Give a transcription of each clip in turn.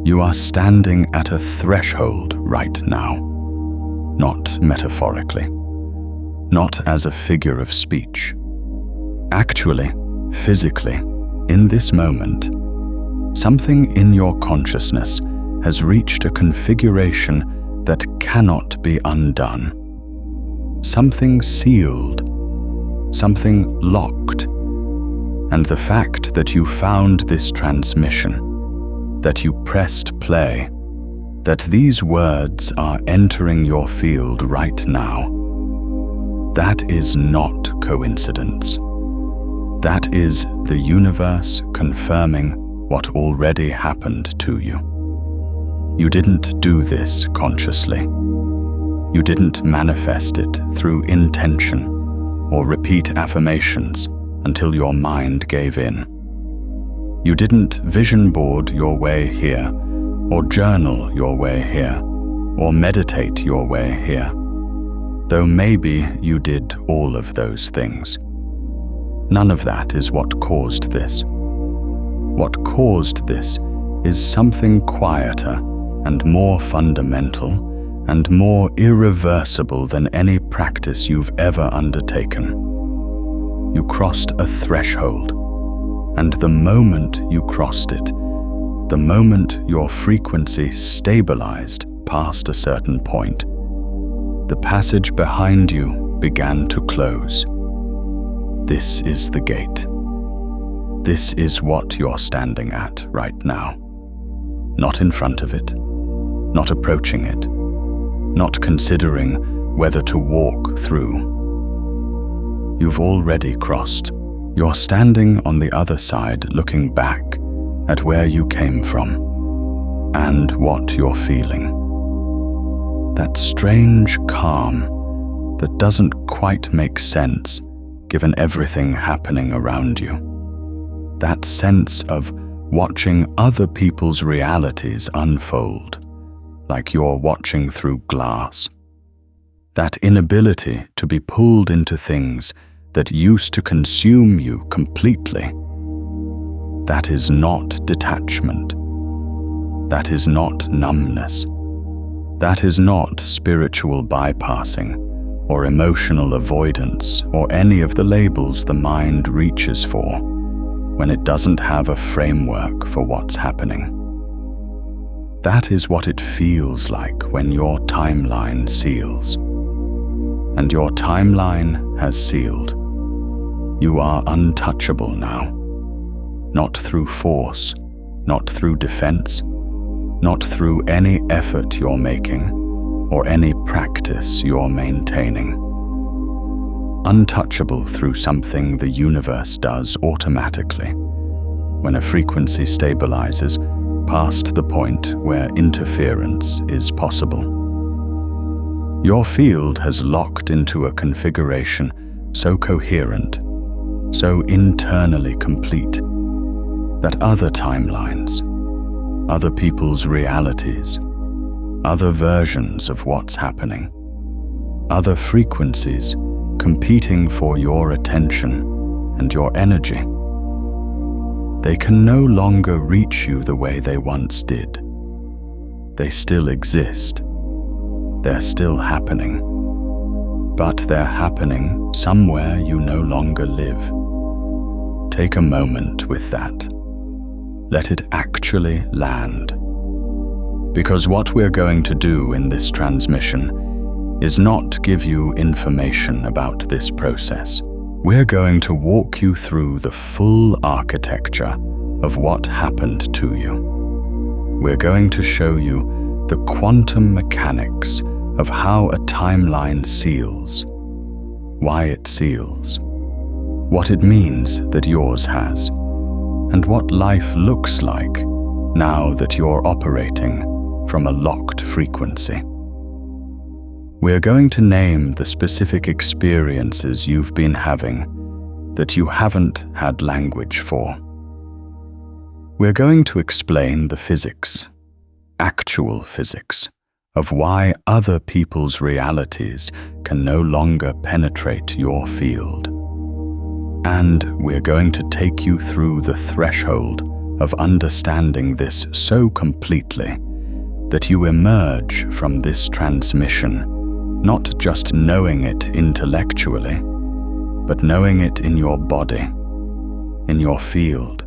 You are standing at a threshold right now, not metaphorically, not as a figure of speech. Actually, physically, in this moment, something in your consciousness has reached a configuration that cannot be undone. Something sealed, something locked, and the fact that you found this transmission, that you pressed play, that these words are entering your field right now, that is not coincidence. That is the universe confirming what already happened to you. You didn't do this consciously. You didn't manifest it through intention or repeat affirmations until your mind gave in. You didn't vision board your way here, or journal your way here, or meditate your way here, though maybe you did all of those things. None of that is what caused this. What caused this is something quieter and more fundamental and more irreversible than any practice you've ever undertaken. You crossed a threshold, and the moment you crossed it, the moment your frequency stabilized past a certain point, the passage behind you began to close. This is the gate. This is what you're standing at right now. Not in front of it, not approaching it, not considering whether to walk through. You've already crossed. You're standing on the other side looking back at where you came from and what you're feeling. That strange calm that doesn't quite make sense given everything happening around you. That sense of watching other people's realities unfold, like you're watching through glass. That inability to be pulled into things that used to consume you completely. That is not detachment. That is not numbness. That is not spiritual bypassing or emotional avoidance or any of the labels the mind reaches for when it doesn't have a framework for what's happening. That is what it feels like when your timeline seals. And your timeline has sealed. You are untouchable now. Not through force, not through defense, not through any effort you're making or any practice you're maintaining. Untouchable through something the universe does automatically when a frequency stabilizes past the point where interference is possible. Your field has locked into a configuration so coherent, so internally complete, that other timelines, other people's realities, other versions of what's happening, other frequencies competing for your attention and your energy, they can no longer reach you the way they once did. They still exist. They're still happening. But they're happening somewhere you no longer live. Take a moment with that. Let it actually land. Because what we're going to do in this transmission is not give you information about this process. We're going to walk you through the full architecture of what happened to you. We're going to show you the quantum mechanics of how a timeline seals, why it seals, what it means that yours has, and what life looks like now that you're operating from a locked frequency. We're going to name the specific experiences you've been having that you haven't had language for. We're going to explain the physics, actual physics, of why other people's realities can no longer penetrate your field. And we're going to take you through the threshold of understanding this so completely that you emerge from this transmission not just knowing it intellectually, but knowing it in your body, in your field,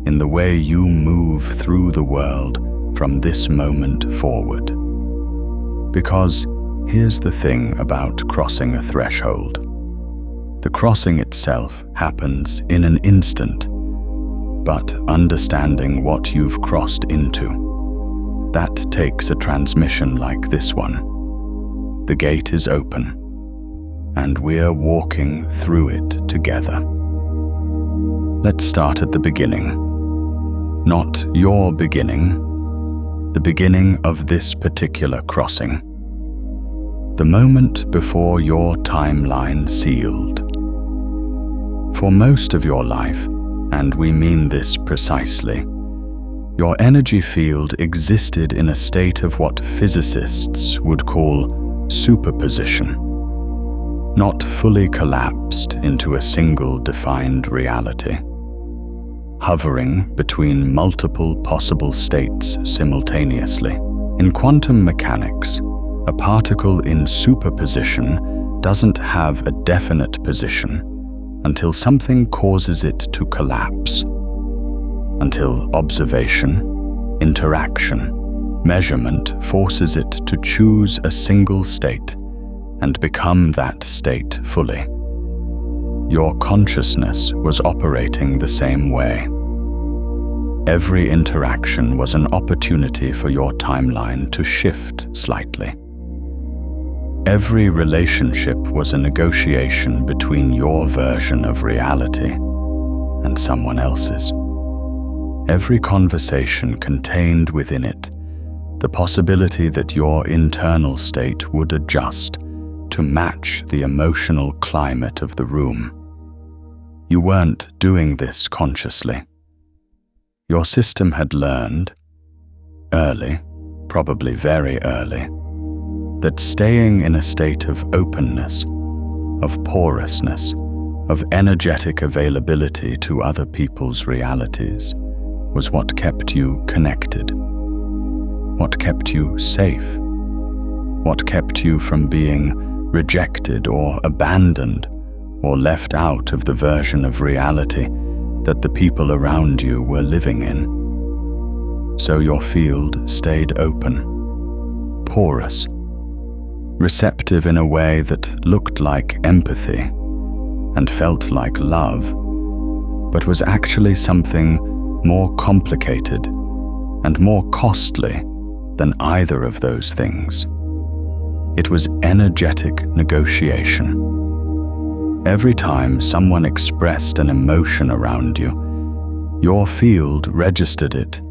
in the way you move through the world from this moment forward. Because here's the thing about crossing a threshold. The crossing itself happens in an instant, but understanding what you've crossed into, that takes a transmission like this one. The gate is open, and we're walking through it together. Let's start at the beginning. Not your beginning, the beginning of this particular crossing. The moment before your timeline sealed. For most of your life, and we mean this precisely, your energy field existed in a state of what physicists would call superposition, not fully collapsed into a single defined reality, hovering between multiple possible states simultaneously. In quantum mechanics, a particle in superposition doesn't have a definite position until something causes it to collapse, until observation, interaction, measurement forces it to choose a single state and become that state fully. Your consciousness was operating the same way. Every interaction was an opportunity for your timeline to shift slightly. Every relationship was a negotiation between your version of reality and someone else's. Every conversation contained within it the possibility that your internal state would adjust to match the emotional climate of the room. You weren't doing this consciously. Your system had learned, early, probably very early, that staying in a state of openness, of porousness, of energetic availability to other people's realities was what kept you connected, what kept you safe, what kept you from being rejected or abandoned or left out of the version of reality that the people around you were living in. So your field stayed open, porous, receptive in a way that looked like empathy and felt like love, but was actually something more complicated and more costly than either of those things. It was energetic negotiation. Every time someone expressed an emotion around you, your field registered it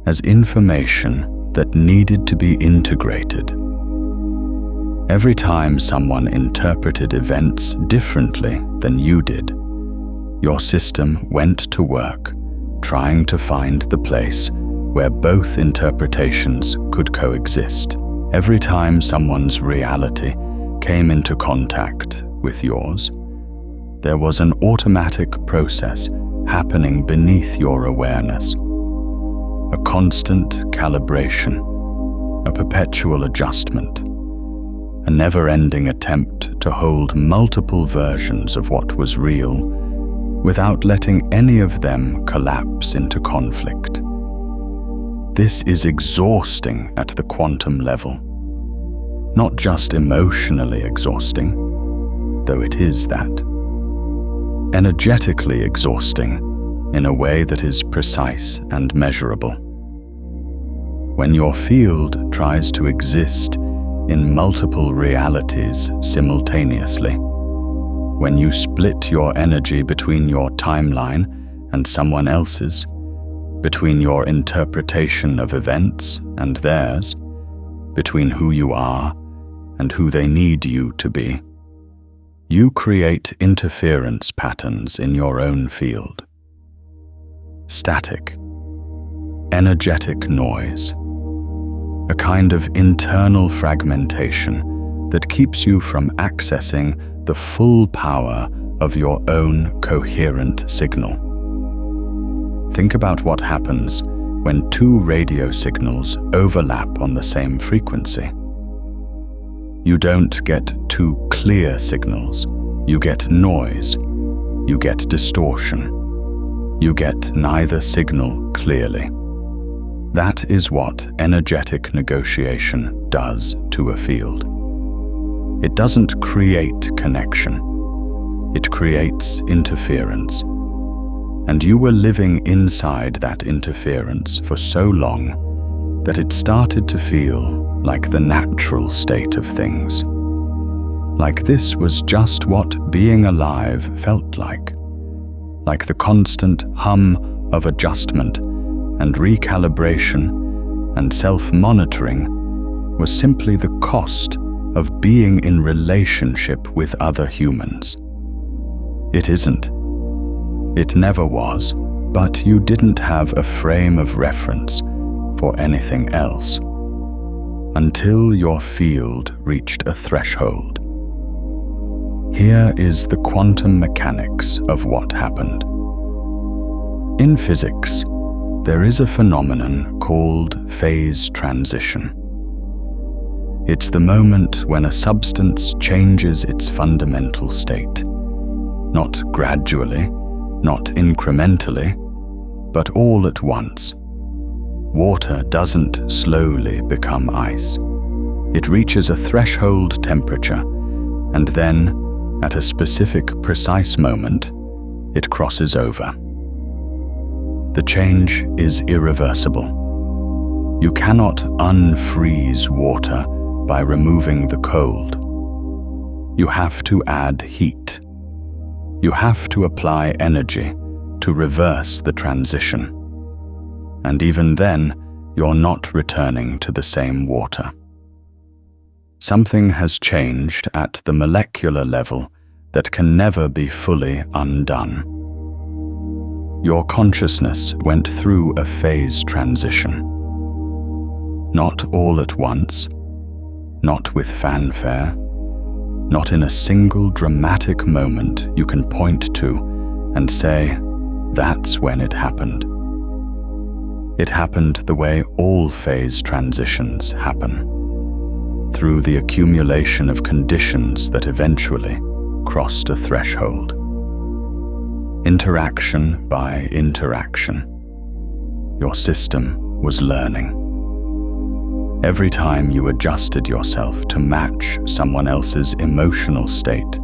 as information that needed to be integrated. Every time someone interpreted events differently than you did, your system went to work trying to find the place where both interpretations could coexist. Every time someone's reality came into contact with yours, there was an automatic process happening beneath your awareness. A constant calibration, a perpetual adjustment, a never-ending attempt to hold multiple versions of what was real without letting any of them collapse into conflict. This is exhausting at the quantum level. Not just emotionally exhausting, though it is that. Energetically exhausting in a way that is precise and measurable. When your field tries to exist in multiple realities simultaneously, when you split your energy between your timeline and someone else's, between your interpretation of events and theirs, between who you are and who they need you to be, you create interference patterns in your own field. Static, energetic noise, a kind of internal fragmentation that keeps you from accessing the full power of your own coherent signal. Think about what happens when two radio signals overlap on the same frequency. You don't get two clear signals. You get noise. You get distortion. You get neither signal clearly. That is what energetic negotiation does to a field. It doesn't create connection. It creates interference. And you were living inside that interference for so long that it started to feel like the natural state of things. Like this was just what being alive felt like the constant hum of adjustment and recalibration and self-monitoring was simply the cost of being in relationship with other humans. It isn't. It never was, but you didn't have a frame of reference for anything else until your field reached a threshold. Here is the quantum mechanics of what happened. In physics, there is a phenomenon called phase transition. It's the moment when a substance changes its fundamental state, not gradually, not incrementally, but all at once. Water doesn't slowly become ice. It reaches a threshold temperature, and then, at a specific, precise moment, it crosses over. The change is irreversible. You cannot unfreeze water by removing the cold. You have to add heat. You have to apply energy to reverse the transition. And even then, you're not returning to the same water. Something has changed at the molecular level that can never be fully undone. Your consciousness went through a phase transition. Not all at once, not with fanfare, not in a single dramatic moment you can point to and say, that's when it happened. It happened the way all phase transitions happen, through the accumulation of conditions that eventually crossed a threshold. Interaction by interaction. Your system was learning. Every time you adjusted yourself to match someone else's emotional state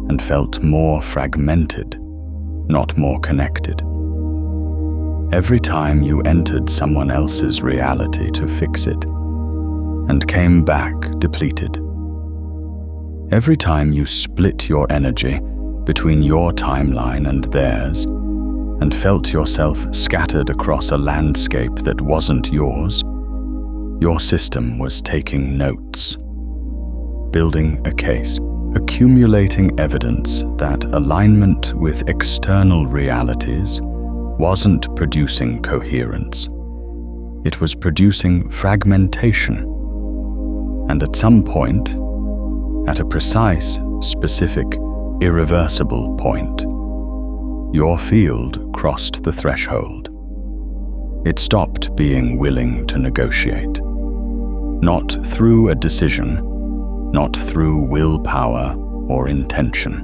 and felt more fragmented, not more connected. Every time you entered someone else's reality to fix it and came back depleted. Every time you split your energy between your timeline and theirs and felt yourself scattered across a landscape that wasn't yours, your system was taking notes, building a case, accumulating evidence that alignment with external realities wasn't producing coherence. It was producing fragmentation. And at some point, at a precise, specific, irreversible point, your field crossed the threshold. It stopped being willing to negotiate. Not through a decision, not through willpower or intention.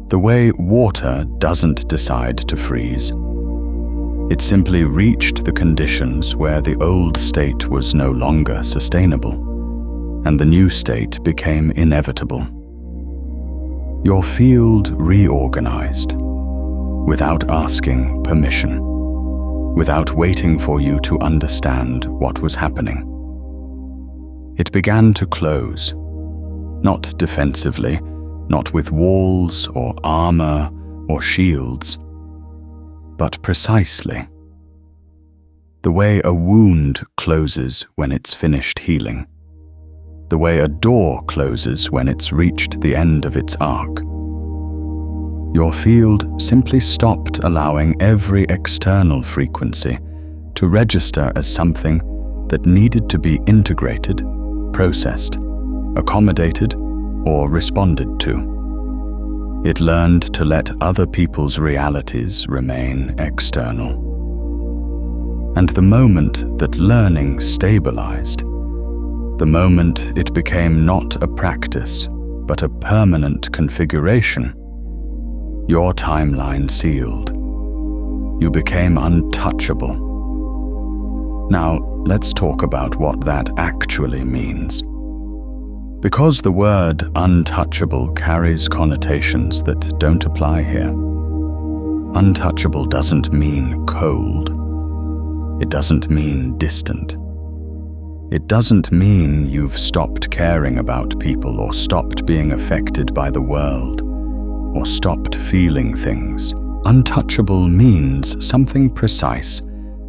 The way water doesn't decide to freeze. It simply reached the conditions where the old state was no longer sustainable, and the new state became inevitable. Your field reorganized, without asking permission, without waiting for you to understand what was happening. It began to close, not defensively, not with walls or armor or shields, but precisely. The way a wound closes when it's finished healing. The way a door closes when it's reached the end of its arc. Your field simply stopped allowing every external frequency to register as something that needed to be integrated, processed, accommodated, or responded to. It learned to let other people's realities remain external. And the moment that learning stabilized, the moment it became not a practice, but a permanent configuration, your timeline sealed. You became untouchable. Now, let's talk about what that actually means. Because the word untouchable carries connotations that don't apply here. Untouchable doesn't mean cold. It doesn't mean distant. It doesn't mean you've stopped caring about people or stopped being affected by the world or stopped feeling things. Untouchable means something precise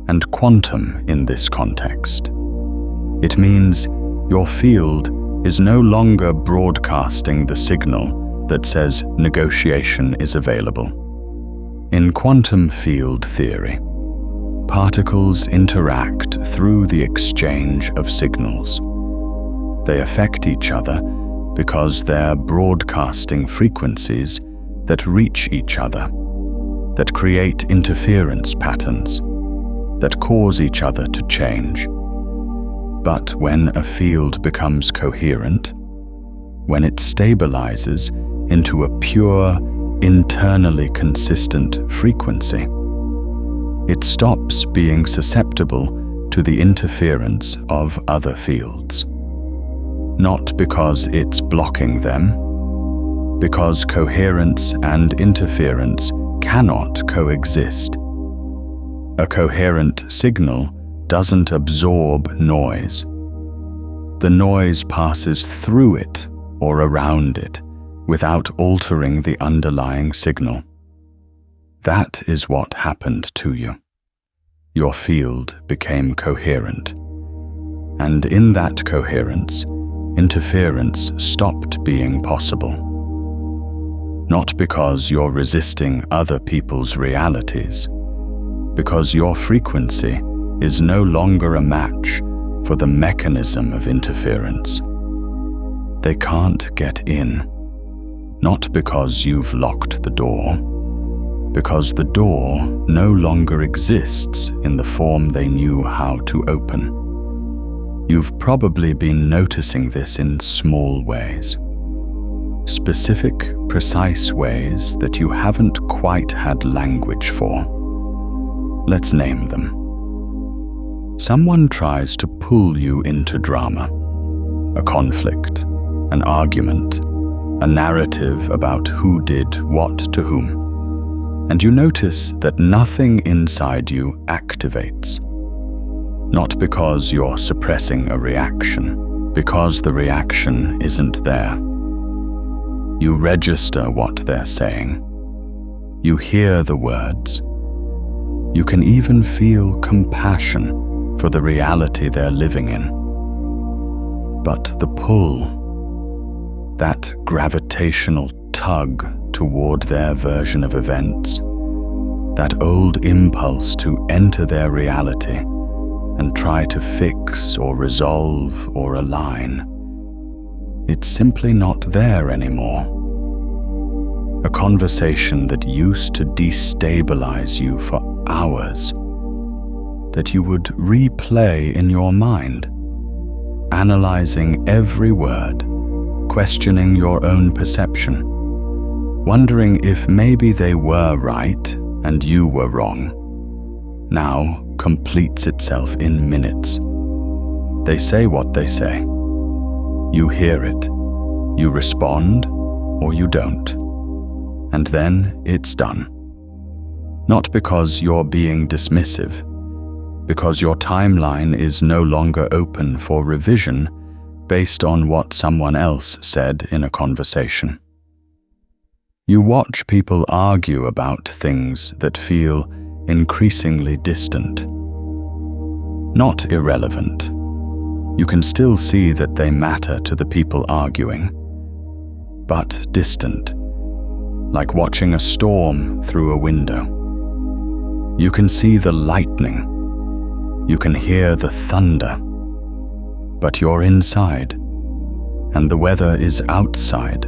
and quantum in this context. It means your field is no longer broadcasting the signal that says negotiation is available. In quantum field theory, particles interact through the exchange of signals. They affect each other because they're broadcasting frequencies that reach each other, that create interference patterns, that cause each other to change. But when a field becomes coherent, when it stabilizes into a pure, internally consistent frequency, it stops being susceptible to the interference of other fields. Not because it's blocking them, because coherence and interference cannot coexist. A coherent signal doesn't absorb noise. The noise passes through it or around it without altering the underlying signal. That is what happened to you. Your field became coherent. And in that coherence, interference stopped being possible. Not because you're resisting other people's realities, because your frequency is no longer a match for the mechanism of interference. They can't get in, not because you've locked the door, because the door no longer exists in the form they knew how to open. You've probably been noticing this in small ways, specific, precise ways that you haven't quite had language for. Let's name them. Someone tries to pull you into drama, a conflict, an argument, a narrative about who did what to whom, and you notice that nothing inside you activates. Not because you're suppressing a reaction, because the reaction isn't there. You register what they're saying. You hear the words. You can even feel compassion for the reality they're living in. But the pull, that gravitational tug toward their version of events, that old impulse to enter their reality and try to fix or resolve or align, it's simply not there anymore. A conversation that used to destabilize you for hours, that you would replay in your mind, analyzing every word, questioning your own perception, wondering if maybe they were right and you were wrong, now completes itself in minutes. They say what they say. You hear it. You respond or you don't. And then it's done. Not because you're being dismissive, because your timeline is no longer open for revision based on what someone else said in a conversation. You watch people argue about things that feel increasingly distant. Not irrelevant. You can still see that they matter to the people arguing, but distant, like watching a storm through a window. You can see the lightning. You can hear the thunder, but you're inside, and the weather is outside,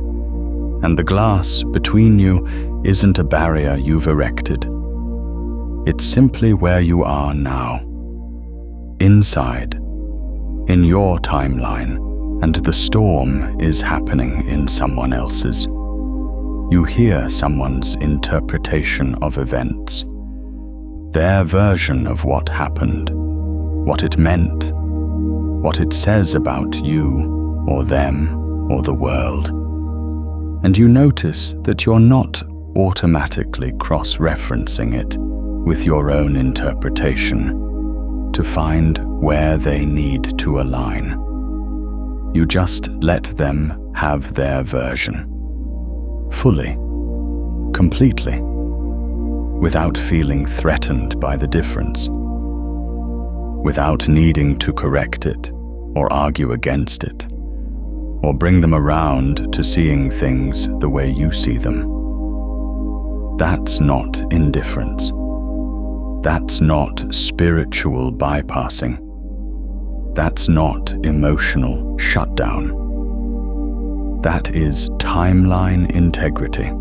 And the glass between you isn't a barrier you've erected. It's simply where you are now, inside, in your timeline, and the storm is happening in someone else's. You hear someone's interpretation of events, their version of what happened, what it meant, what it says about you or them or the world. And you notice that you're not automatically cross-referencing it with your own interpretation to find where they need to align. You just let them have their version, fully, completely, without feeling threatened by the difference, without needing to correct it or argue against it, or bring them around to seeing things the way you see them. That's not indifference. That's not spiritual bypassing. That's not emotional shutdown. That is timeline integrity.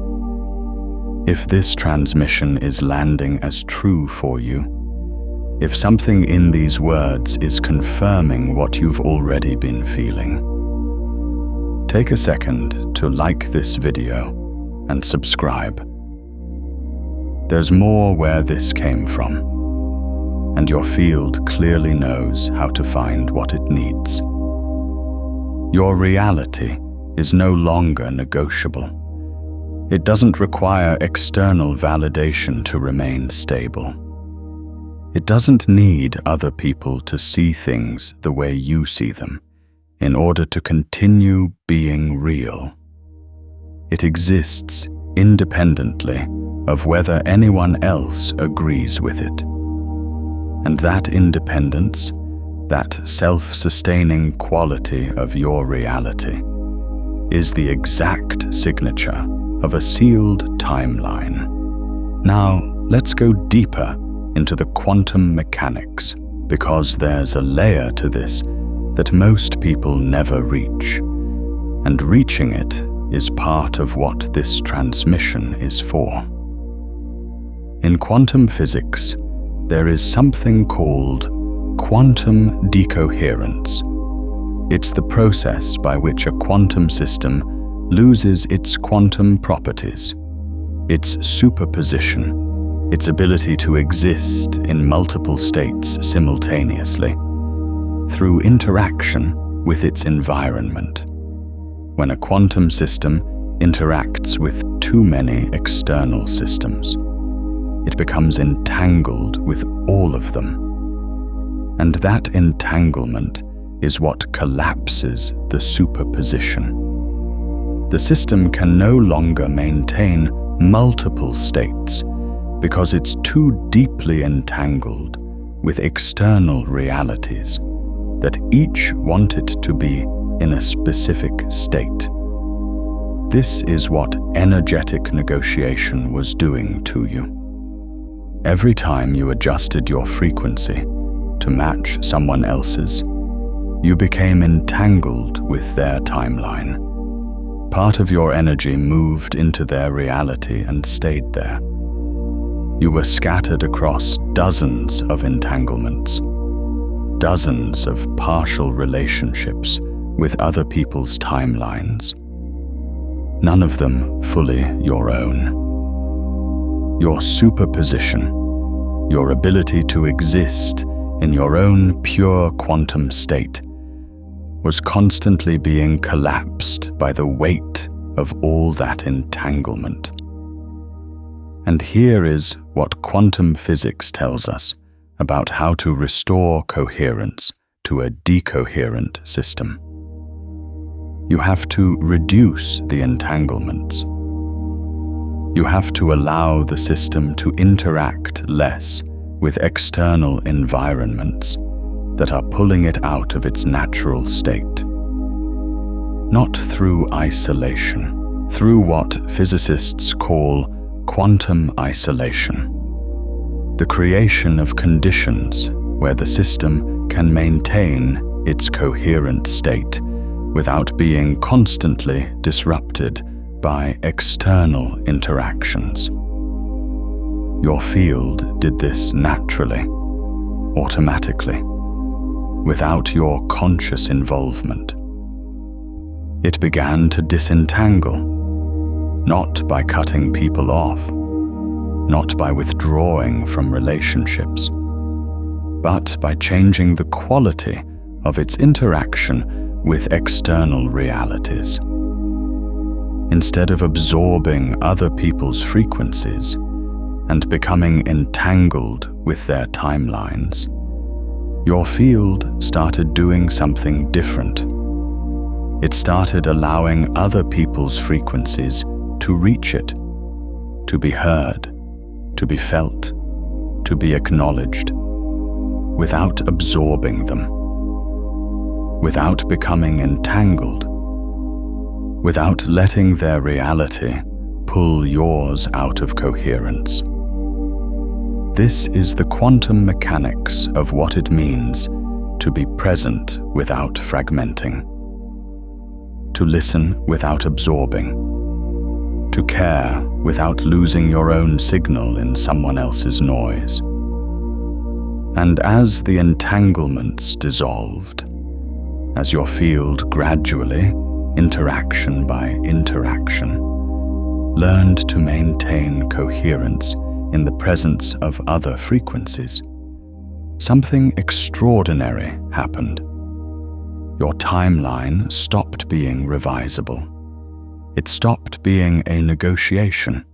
If this transmission is landing as true for you, if something in these words is confirming what you've already been feeling, take a second to like this video and subscribe. There's more where this came from, and your field clearly knows how to find what it needs. Your reality is no longer negotiable. It doesn't require external validation to remain stable. It doesn't need other people to see things the way you see them in order to continue being real. It exists independently of whether anyone else agrees with it. And that independence, that self-sustaining quality of your reality, is the exact signature of a sealed timeline. Now, let's go deeper into the quantum mechanics, because there's a layer to this that most people never reach, and reaching it is part of what this transmission is for. In quantum physics, there is something called quantum decoherence. It's the process by which a quantum system loses its quantum properties, its superposition, its ability to exist in multiple states simultaneously, through interaction with its environment. When a quantum system interacts with too many external systems, it becomes entangled with all of them. And that entanglement is what collapses the superposition. The system can no longer maintain multiple states because it's too deeply entangled with external realities that each want it to be in a specific state. This is what energetic negotiation was doing to you. Every time you adjusted your frequency to match someone else's, you became entangled with their timeline. Part of your energy moved into their reality and stayed there. You were scattered across dozens of entanglements, dozens of partial relationships with other people's timelines, none of them fully your own. Your superposition, your ability to exist in your own pure quantum state, was constantly being collapsed by the weight of all that entanglement. And here is what quantum physics tells us about how to restore coherence to a decoherent system. You have to reduce the entanglements. You have to allow the system to interact less with external environments that are pulling it out of its natural state. Not through isolation, through what physicists call quantum isolation. The creation of conditions where the system can maintain its coherent state without being constantly disrupted by external interactions. Your field did this naturally, automatically, without your conscious involvement. It began to disentangle, not by cutting people off, not by withdrawing from relationships, but by changing the quality of its interaction with external realities. Instead of absorbing other people's frequencies and becoming entangled with their timelines, your field started doing something different. It started allowing other people's frequencies to reach it, to be heard, to be felt, to be acknowledged, without absorbing them, without becoming entangled, without letting their reality pull yours out of coherence. This is the quantum mechanics of what it means to be present without fragmenting, to listen without absorbing, to care without losing your own signal in someone else's noise. And as the entanglements dissolved, as your field gradually, interaction by interaction, learned to maintain coherence in the presence of other frequencies, something extraordinary happened. Your timeline stopped being revisable. It stopped being a negotiation.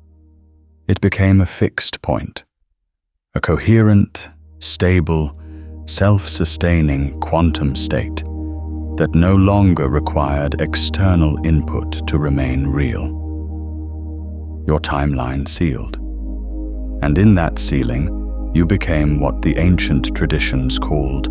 It became a fixed point, a coherent, stable, self-sustaining quantum state that no longer required external input to remain real. Your timeline sealed. And in that sealing, you became what the ancient traditions called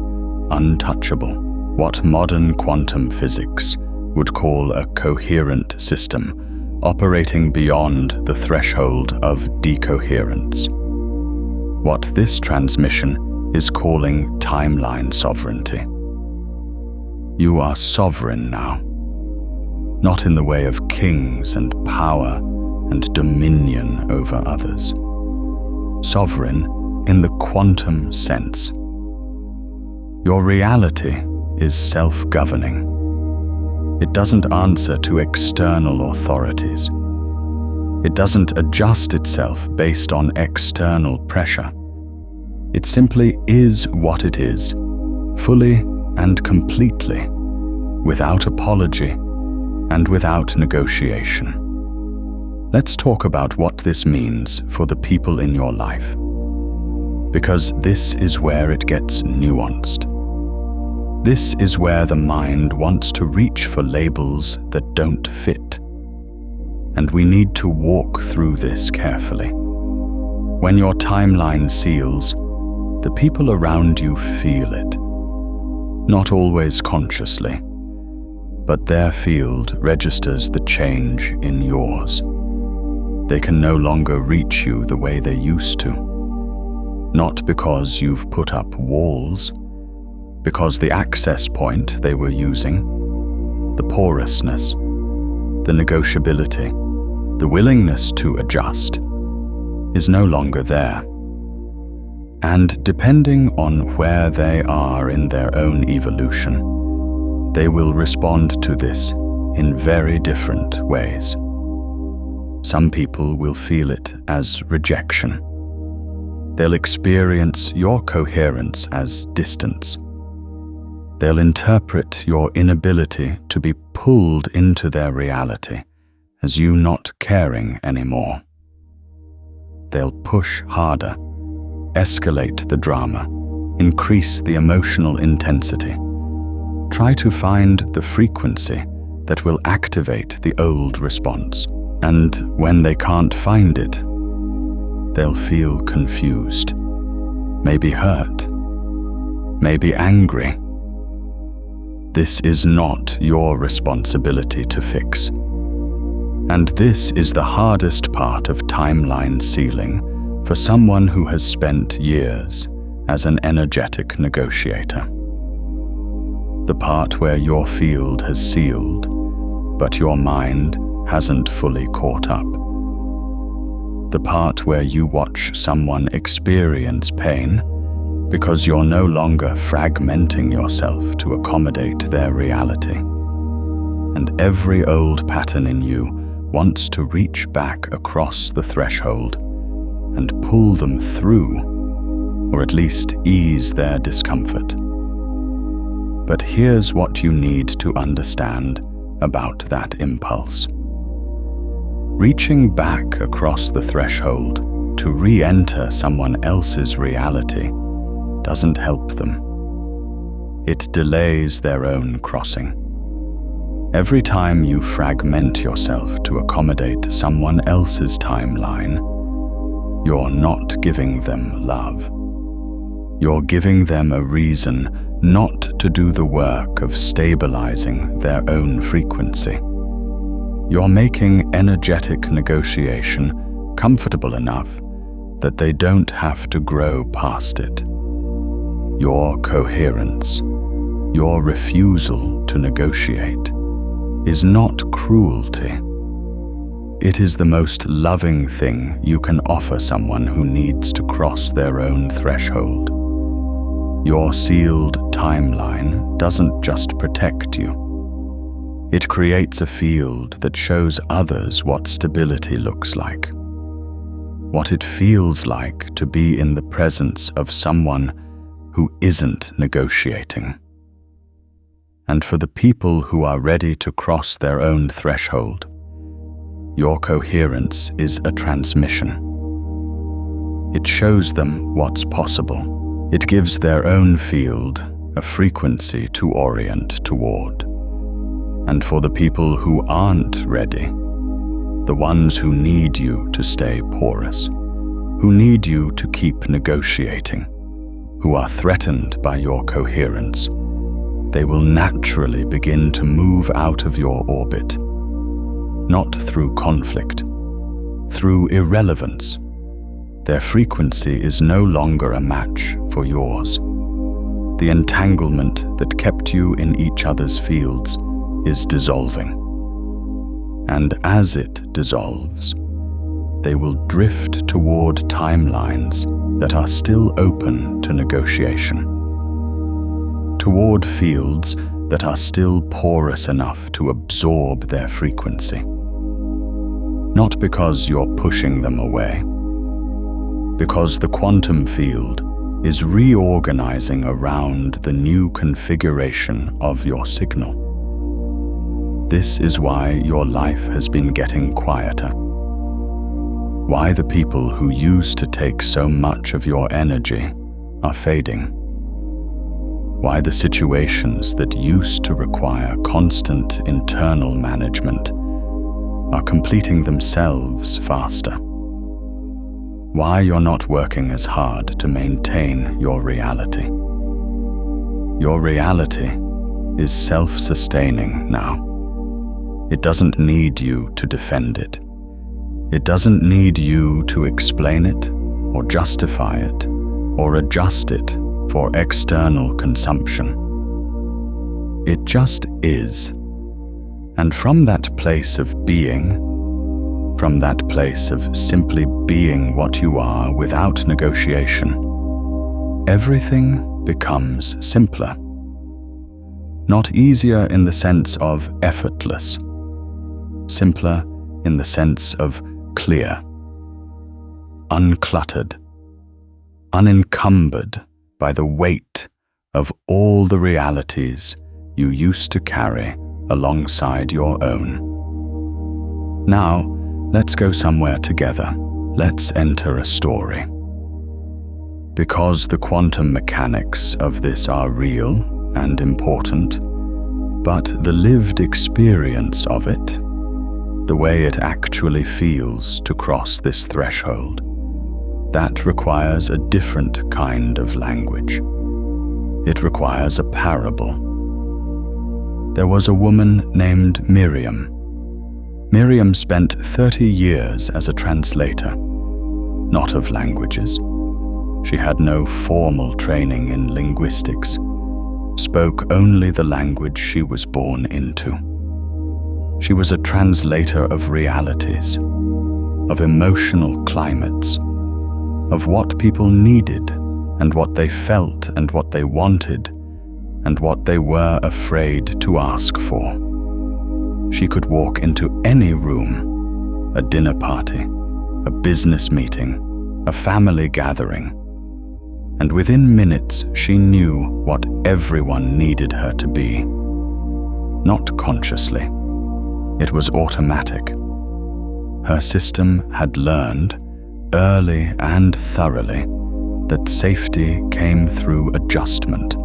untouchable, what modern quantum physics would call a coherent system operating beyond the threshold of decoherence. What this transmission is calling timeline sovereignty. You are sovereign now, not in the way of kings and power and dominion over others. Sovereign in the quantum sense. Your reality is self-governing. It doesn't answer to external authorities. It doesn't adjust itself based on external pressure. It simply is what it is, fully and completely, without apology and without negotiation. Let's talk about what this means for the people in your life, because this is where it gets nuanced. This is where the mind wants to reach for labels that don't fit, and we need to walk through this carefully. When your timeline seals, the people around you feel it, not always consciously, but their field registers the change in yours. They can no longer reach you the way they used to. Not because you've put up walls, because the access point they were using, the porousness, the negotiability, the willingness to adjust, is no longer there. And depending on where they are in their own evolution, they will respond to this in very different ways. Some people will feel it as rejection. They'll experience your coherence as distance. They'll interpret your inability to be pulled into their reality as you not caring anymore. They'll push harder, escalate the drama, increase the emotional intensity. Try to find the frequency that will activate the old response. And when they can't find it, they'll feel confused, maybe hurt, maybe angry. This is not your responsibility to fix. And this is the hardest part of timeline sealing for someone who has spent years as an energetic negotiator. The part where your field has sealed, but your mind hasn't fully caught up. The part where you watch someone experience pain because you're no longer fragmenting yourself to accommodate their reality. And every old pattern in you wants to reach back across the threshold and pull them through, or at least ease their discomfort. But here's what you need to understand about that impulse. Reaching back across the threshold to re-enter someone else's reality doesn't help them. It delays their own crossing. Every time you fragment yourself to accommodate someone else's timeline, you're not giving them love. You're giving them a reason not to do the work of stabilizing their own frequency. You're making energetic negotiation comfortable enough that they don't have to grow past it. Your coherence, your refusal to negotiate, is not cruelty. It is the most loving thing you can offer someone who needs to cross their own threshold. Your sealed timeline doesn't just protect you. It creates a field that shows others what stability looks like, what it feels like to be in the presence of someone who isn't negotiating. And for the people who are ready to cross their own threshold, your coherence is a transmission. It shows them what's possible. It gives their own field a frequency to orient toward. And for the people who aren't ready, the ones who need you to stay porous, who need you to keep negotiating, who are threatened by your coherence, they will naturally begin to move out of your orbit. Not through conflict, through irrelevance. Their frequency is no longer a match for yours. The entanglement that kept you in each other's fields is dissolving. And as it dissolves, they will drift toward timelines that are still open to negotiation, toward fields that are still porous enough to absorb their frequency. Not because you're pushing them away, because the quantum field is reorganizing around the new configuration of your signal. This is why your life has been getting quieter. Why the people who used to take so much of your energy are fading. Why the situations that used to require constant internal management are completing themselves faster. Why you're not working as hard to maintain your reality. Your reality is self-sustaining now. It doesn't need you to defend it. It doesn't need you to explain it, or justify it, or adjust it for external consumption. It just is. And from that place of being, from that place of simply being what you are without negotiation, everything becomes simpler. Not easier in the sense of effortless, simpler in the sense of clear, uncluttered, unencumbered by the weight of all the realities you used to carry alongside your own. Now, let's go somewhere together. Let's enter a story. Because the quantum mechanics of this are real and important, but the lived experience of it, the way it actually feels to cross this threshold, that requires a different kind of language. It requires a parable. There was a woman named Miriam. Miriam spent 30 years as a translator, not of languages. She had no formal training in linguistics, spoke only the language she was born into. She was a translator of realities, of emotional climates, of what people needed and what they felt and what they wanted and what they were afraid to ask for. She could walk into any room, a dinner party, a business meeting, a family gathering, and within minutes she knew what everyone needed her to be. Not consciously. It was automatic. Her system had learned, early and thoroughly, that safety came through adjustment.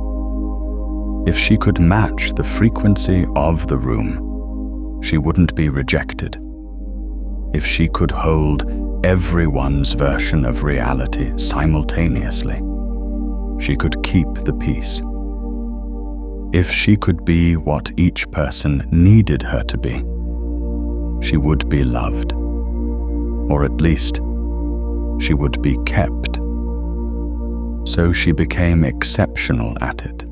If she could match the frequency of the room, she wouldn't be rejected. If she could hold everyone's version of reality simultaneously, she could keep the peace. If she could be what each person needed her to be, she would be loved, or at least she would be kept. So she became exceptional at it.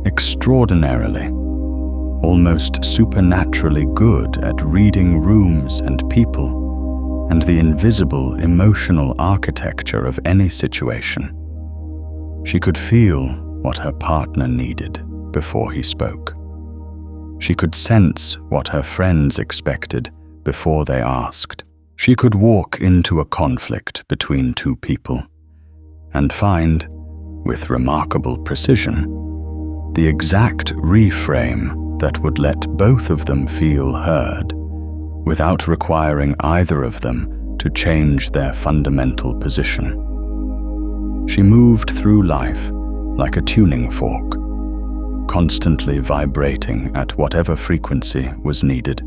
Extraordinarily, almost supernaturally good at reading rooms and people and the invisible emotional architecture of any situation. She could feel what her partner needed before he spoke. She could sense what her friends expected before they asked. She could walk into a conflict between two people and find, with remarkable precision, the exact reframe that would let both of them feel heard without requiring either of them to change their fundamental position. She moved through life like a tuning fork, constantly vibrating at whatever frequency was needed,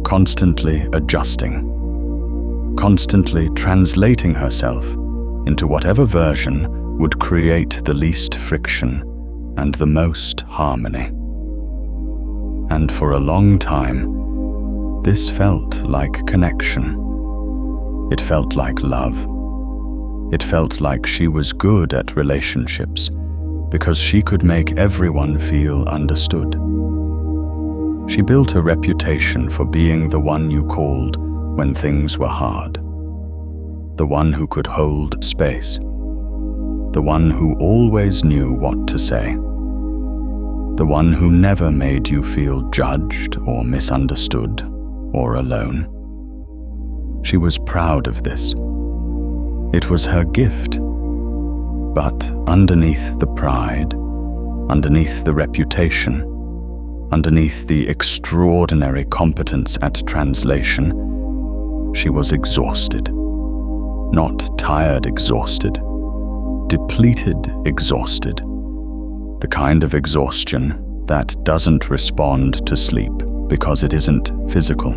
constantly adjusting, constantly translating herself into whatever version would create the least friction and the most harmony. And for a long time, this felt like connection. It felt like love. It felt like she was good at relationships because she could make everyone feel understood. She built a reputation for being the one you called when things were hard, the one who could hold space, the one who always knew what to say, the one who never made you feel judged or misunderstood or alone. She was proud of this. It was her gift. But underneath the pride, underneath the reputation, underneath the extraordinary competence at translation, she was exhausted. Not tired exhausted, depleted exhausted. The kind of exhaustion that doesn't respond to sleep because it isn't physical.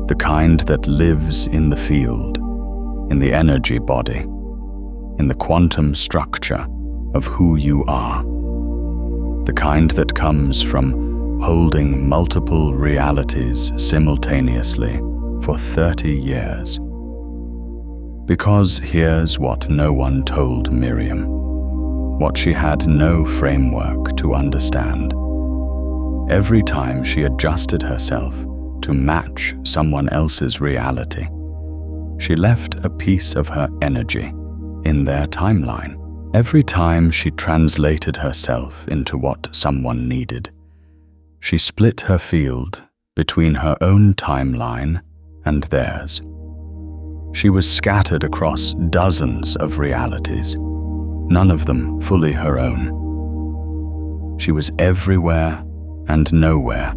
The kind that lives in the field, in the energy body, in the quantum structure of who you are. The kind that comes from holding multiple realities simultaneously for 30 years. Because here's what no one told Miriam, what she had no framework to understand. Every time she adjusted herself to match someone else's reality, she left a piece of her energy in their timeline. Every time she translated herself into what someone needed, she split her field between her own timeline and theirs. She was scattered across dozens of realities, none of them fully her own. She was everywhere and nowhere,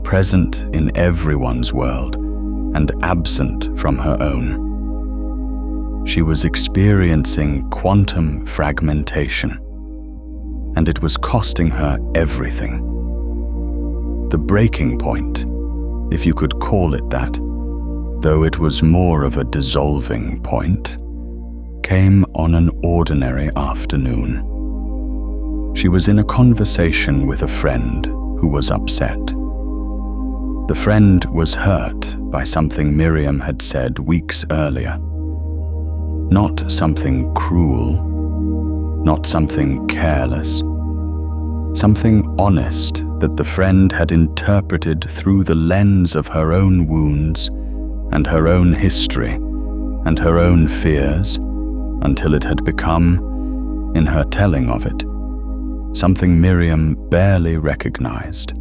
present in everyone's world and absent from her own. She was experiencing quantum fragmentation, and it was costing her everything. The breaking point, if you could call it that, though it was more of a dissolving point, came on an ordinary afternoon. She was in a conversation with a friend who was upset. The friend was hurt by something Miriam had said weeks earlier. Not something cruel, not something careless, something honest that the friend had interpreted through the lens of her own wounds and her own history and her own fears, until it had become, in her telling of it, something Miriam barely recognized.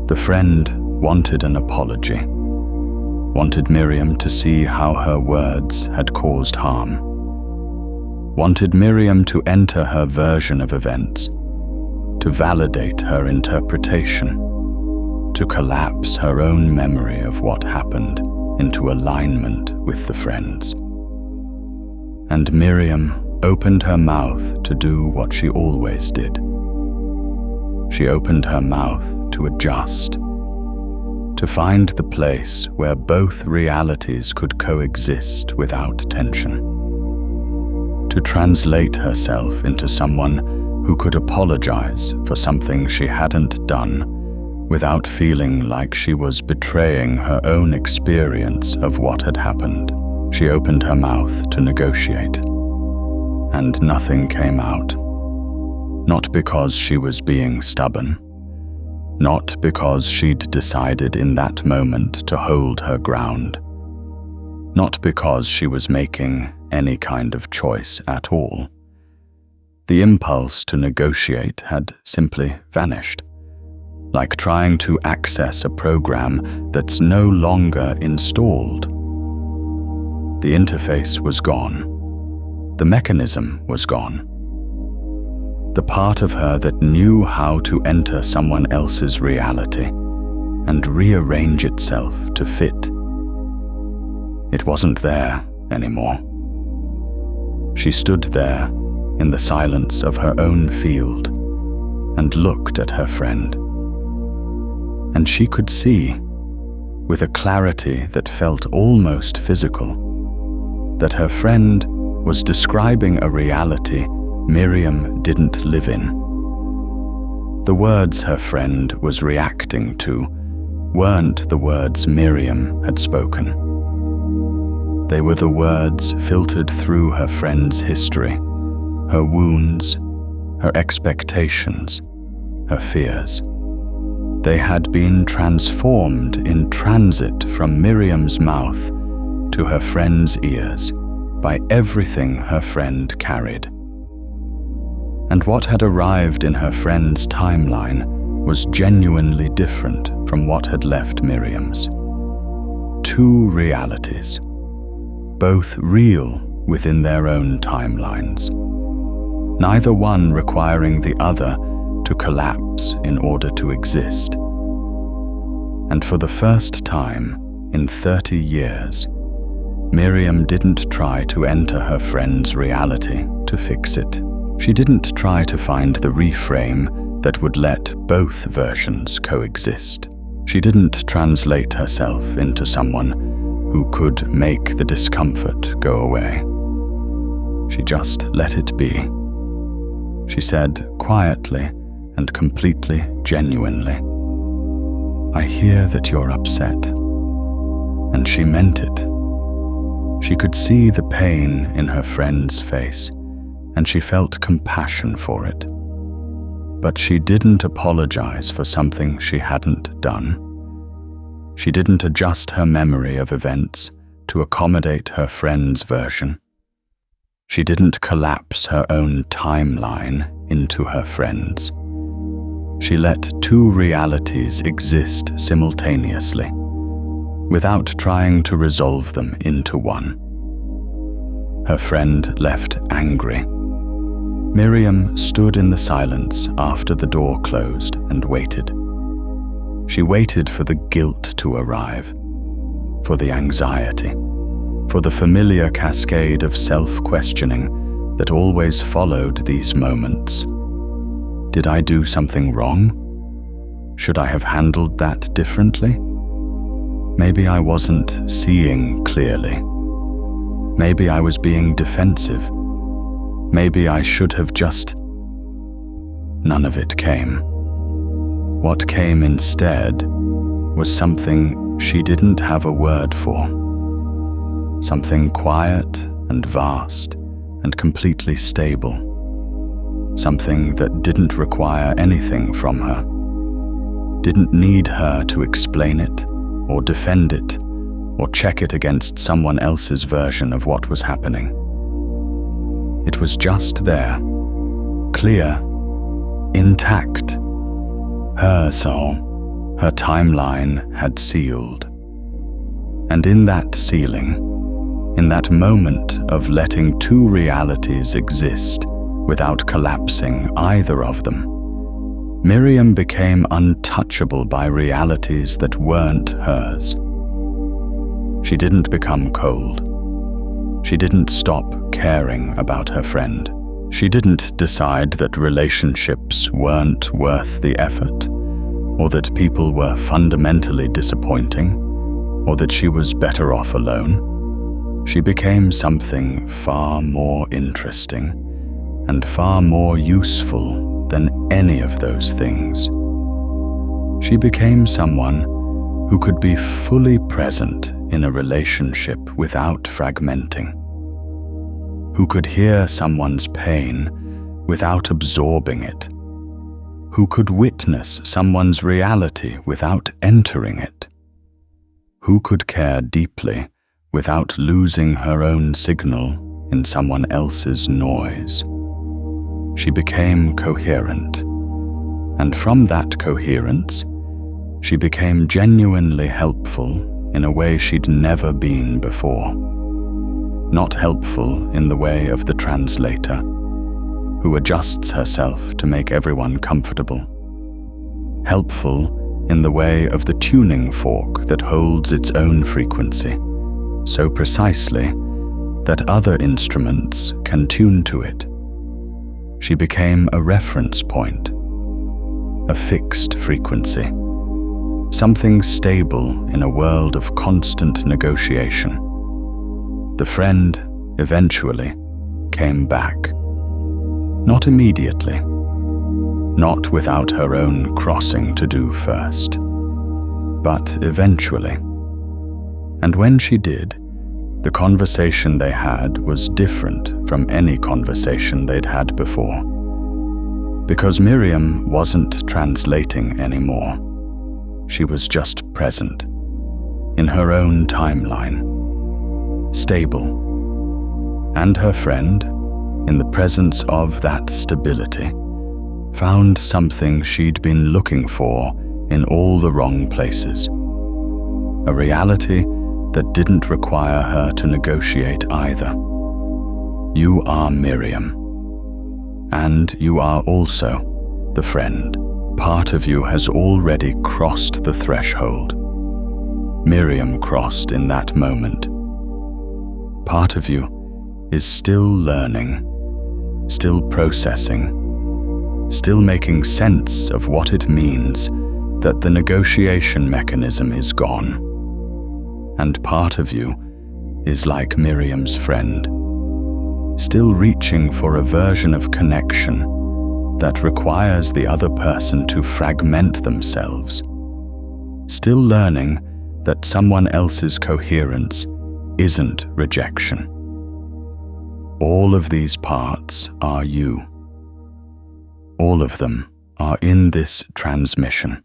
The friend wanted an apology, wanted Miriam to see how her words had caused harm, wanted Miriam to enter her version of events, to validate her interpretation, to collapse her own memory of what happened into alignment with the friend's. And Miriam opened her mouth to do what she always did. She opened her mouth to adjust, to find the place where both realities could coexist without tension, to translate herself into someone who could apologize for something she hadn't done without feeling like she was betraying her own experience of what had happened. She opened her mouth to negotiate, and nothing came out. Not because she was being stubborn, not because she'd decided in that moment to hold her ground, not because she was making any kind of choice at all. The impulse to negotiate had simply vanished, like trying to access a program that's no longer installed. The interface was gone. The mechanism was gone. The part of her that knew how to enter someone else's reality and rearrange itself to fit. It wasn't there anymore. She stood there in the silence of her own field and looked at her friend. And she could see, with a clarity that felt almost physical, that her friend was describing a reality Miriam didn't live in. The words her friend was reacting to weren't the words Miriam had spoken. They were the words filtered through her friend's history, her wounds, her expectations, her fears. They had been transformed in transit from Miriam's mouth to her friend's ears by everything her friend carried. And what had arrived in her friend's timeline was genuinely different from what had left Miriam's. Two realities, both real within their own timelines, neither one requiring the other to collapse in order to exist. And for the first time in 30 years, Miriam didn't try to enter her friend's reality to fix it. She didn't try to find the reframe that would let both versions coexist. She didn't translate herself into someone who could make the discomfort go away. She just let it be. She said quietly and completely genuinely, "I hear that you're upset." And she meant it. She could see the pain in her friend's face, and she felt compassion for it. But she didn't apologize for something she hadn't done. She didn't adjust her memory of events to accommodate her friend's version. She didn't collapse her own timeline into her friend's. She let two realities exist simultaneously, without trying to resolve them into one. Her friend left angry. Miriam stood in the silence after the door closed and waited. She waited for the guilt to arrive, for the anxiety, for the familiar cascade of self-questioning that always followed these moments. Did I do something wrong? Should I have handled that differently? Maybe I wasn't seeing clearly. Maybe I was being defensive. Maybe I should have just... None of it came. What came instead was something she didn't have a word for. Something quiet and vast and completely stable. something that didn't require anything from her, didn't need her to explain it or defend it or check it against someone else's version of what was happening. It was just there, clear, intact. Her soul, her timeline had sealed. And in that sealing, in that moment of letting two realities exist without collapsing either of them, Miriam became untouchable by realities that weren't hers. She didn't become cold. She didn't stop caring about her friend. She didn't decide that relationships weren't worth the effort, or that people were fundamentally disappointing, or that she was better off alone. She became something far more interesting and far more useful than any of those things. She became someone who could be fully present in a relationship without fragmenting, who could hear someone's pain without absorbing it, who could witness someone's reality without entering it, who could care deeply without losing her own signal in someone else's noise. She became coherent, and from that coherence, she became genuinely helpful in a way she'd never been before. Not helpful in the way of the translator, who adjusts herself to make everyone comfortable. Helpful in the way of the tuning fork that holds its own frequency, so precisely that other instruments can tune to it. She became a reference point, a fixed frequency, something stable in a world of constant negotiation. The friend eventually came back. Not immediately, not without her own crossing to do first, but eventually. And when she did, the conversation they had was different from any conversation they'd had before. Because Miriam wasn't translating anymore. She was just present, in her own timeline, stable. And her friend, in the presence of that stability, found something she'd been looking for in all the wrong places. A reality that didn't require her to negotiate either. You are Miriam. And you are also the friend. Part of you has already crossed the threshold. Miriam crossed in that moment. Part of you is still learning, still processing, still making sense of what it means that the negotiation mechanism is gone. And part of you is like Miriam's friend, still reaching for a version of connection that requires the other person to fragment themselves, still learning that someone else's coherence isn't rejection. All of these parts are you. All of them are in this transmission,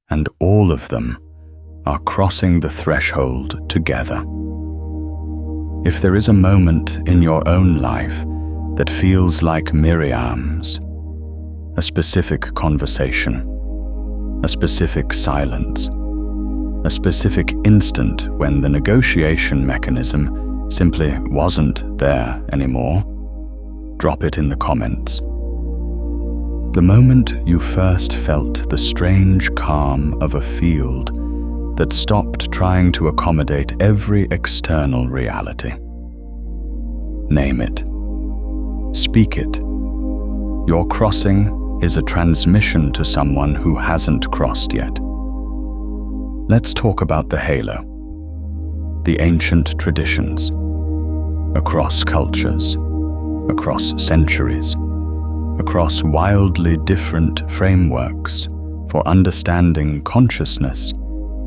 and all of them are crossing the threshold together. If there is a moment in your own life that feels like Miriam's, a specific conversation, a specific silence, a specific instant when the negotiation mechanism simply wasn't there anymore, drop it in the comments. The moment you first felt the strange calm of a field that stopped trying to accommodate every external reality. Name it. Speak it. Your crossing is a transmission to someone who hasn't crossed yet. Let's talk about the halo, the ancient traditions, across cultures, across centuries, across wildly different frameworks for understanding consciousness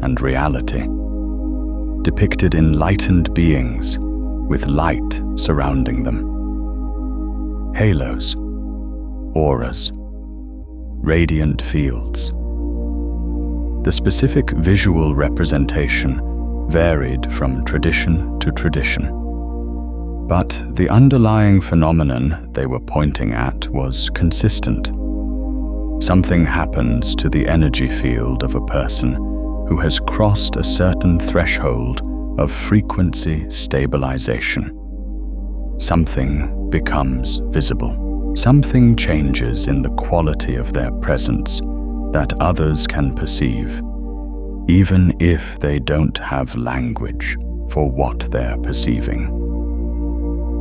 and reality, depicted in lightened beings with light surrounding them. Halos, auras, radiant fields. The specific visual representation varied from tradition to tradition, but the underlying phenomenon they were pointing at was consistent. Something happens to the energy field of a person who has crossed a certain threshold of frequency stabilization. Something becomes visible. Something changes in the quality of their presence that others can perceive, even if they don't have language for what they're perceiving.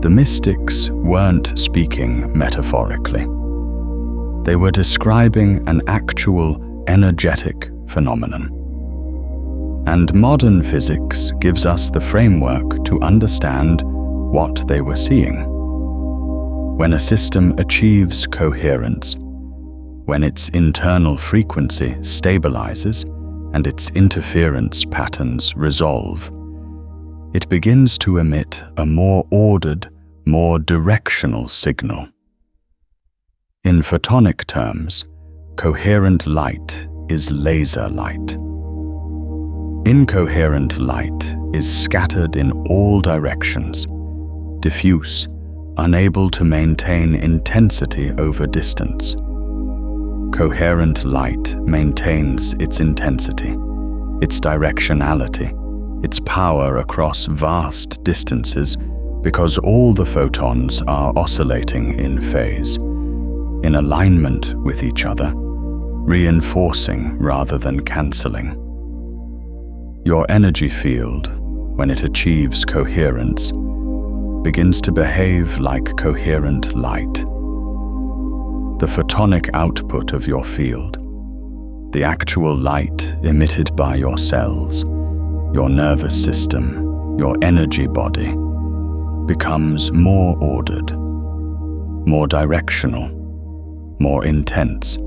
The mystics weren't speaking metaphorically. They were describing an actual energetic phenomenon. And modern physics gives us the framework to understand what they were seeing. When a system achieves coherence, when its internal frequency stabilizes and its interference patterns resolve, it begins to emit a more ordered, more directional signal. In photonic terms, coherent light is laser light. Incoherent light is scattered in all directions, diffuse, unable to maintain intensity over distance. Coherent light maintains its intensity, its directionality, its power across vast distances because all the photons are oscillating in phase, in alignment with each other, reinforcing rather than cancelling. Your energy field, when it achieves coherence, begins to behave like coherent light. The photonic output of your field, the actual light emitted by your cells, your nervous system, your energy body, becomes more ordered, more directional, more intense.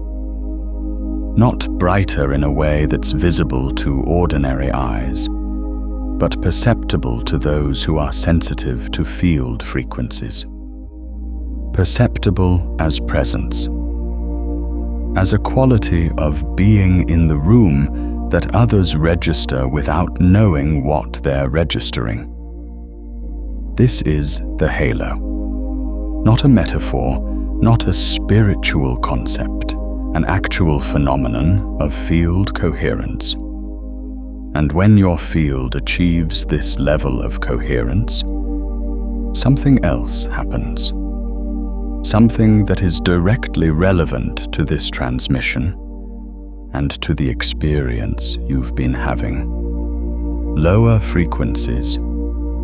Not brighter in a way that's visible to ordinary eyes, but perceptible to those who are sensitive to field frequencies. Perceptible as presence, as a quality of being in the room that others register without knowing what they're registering. This is the halo. Not a metaphor, not a spiritual concept, an actual phenomenon of field coherence. And when your field achieves this level of coherence, something else happens. Something that is directly relevant to this transmission and to the experience you've been having. Lower frequencies,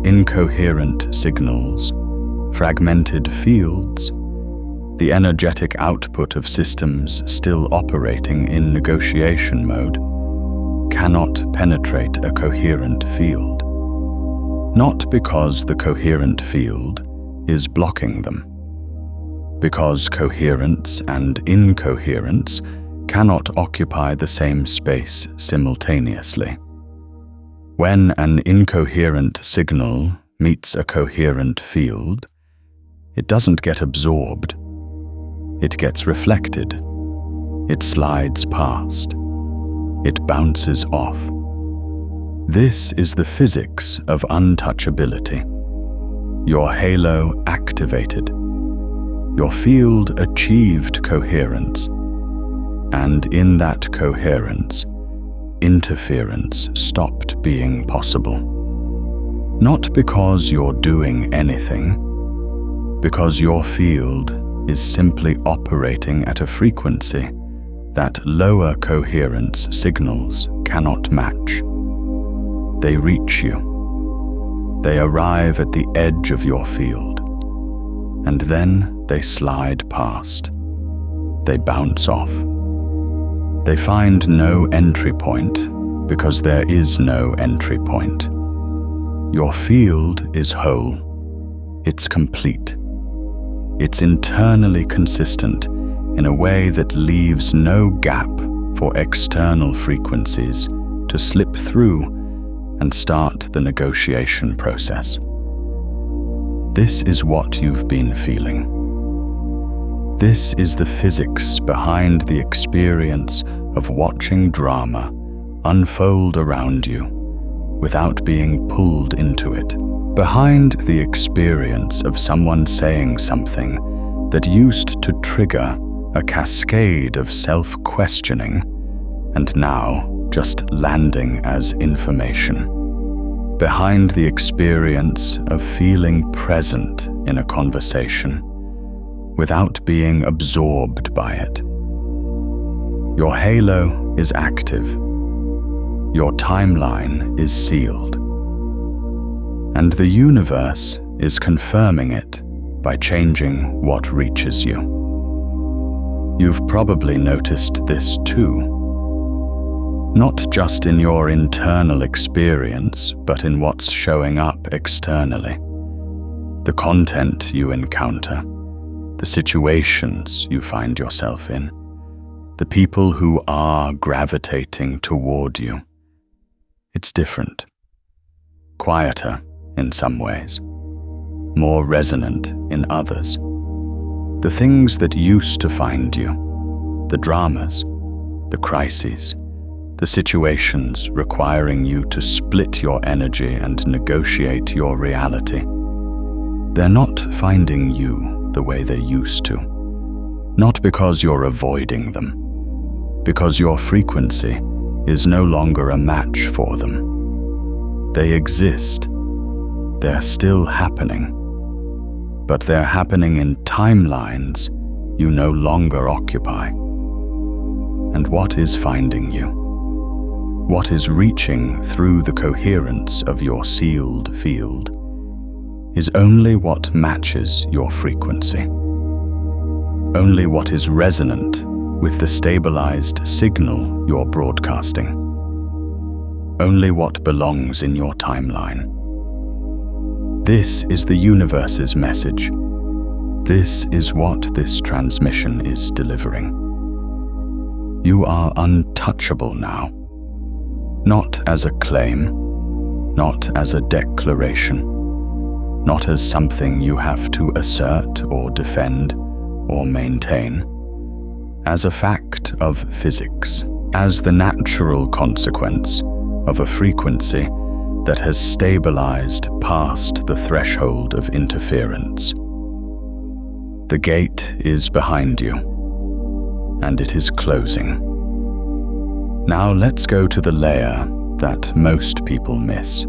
incoherent signals, fragmented fields, the energetic output of systems still operating in negotiation mode cannot penetrate a coherent field. Not because the coherent field is blocking them, because coherence and incoherence cannot occupy the same space simultaneously. When an incoherent signal meets a coherent field, it doesn't get absorbed. It gets reflected. It slides past. It bounces off. This is the physics of untouchability. Your halo activated. Your field achieved coherence. And in that coherence, interference stopped being possible. Not because you're doing anything, because your field is simply operating at a frequency that lower coherence signals cannot match. They reach you. They arrive at the edge of your field, and then they slide past. They bounce off. They find no entry point because there is no entry point. Your field is whole. It's complete. It's internally consistent in a way that leaves no gap for external frequencies to slip through and start the negotiation process. This is what you've been feeling. This is the physics behind the experience of watching drama unfold around you without being pulled into it. Behind the experience of someone saying something that used to trigger a cascade of self-questioning and now just landing as information. Behind the experience of feeling present in a conversation without being absorbed by it. Your halo is active. Your timeline is sealed. And the universe is confirming it by changing what reaches you. You've probably noticed this too. Not just in your internal experience, but in what's showing up externally. The content you encounter, the situations you find yourself in, the people who are gravitating toward you. It's different. Quieter in some ways, more resonant in others. The things that used to find you, the dramas, the crises, the situations requiring you to split your energy and negotiate your reality. They're not finding you the way they used to. Not because you're avoiding them, because your frequency is no longer a match for them. They exist. They're still happening. But they're happening in timelines you no longer occupy. And what is finding you? What is reaching through the coherence of your sealed field is only what matches your frequency. Only what is resonant with the stabilized signal you're broadcasting. Only what belongs in your timeline. This is the universe's message. This is what this transmission is delivering. You are untouchable now. Not as a claim, not as a declaration, not as something you have to assert or defend or maintain, as a fact of physics, as the natural consequence of a frequency that has stabilized past the threshold of interference. The gate is behind you, and it is closing. Now let's go to the layer that most people miss.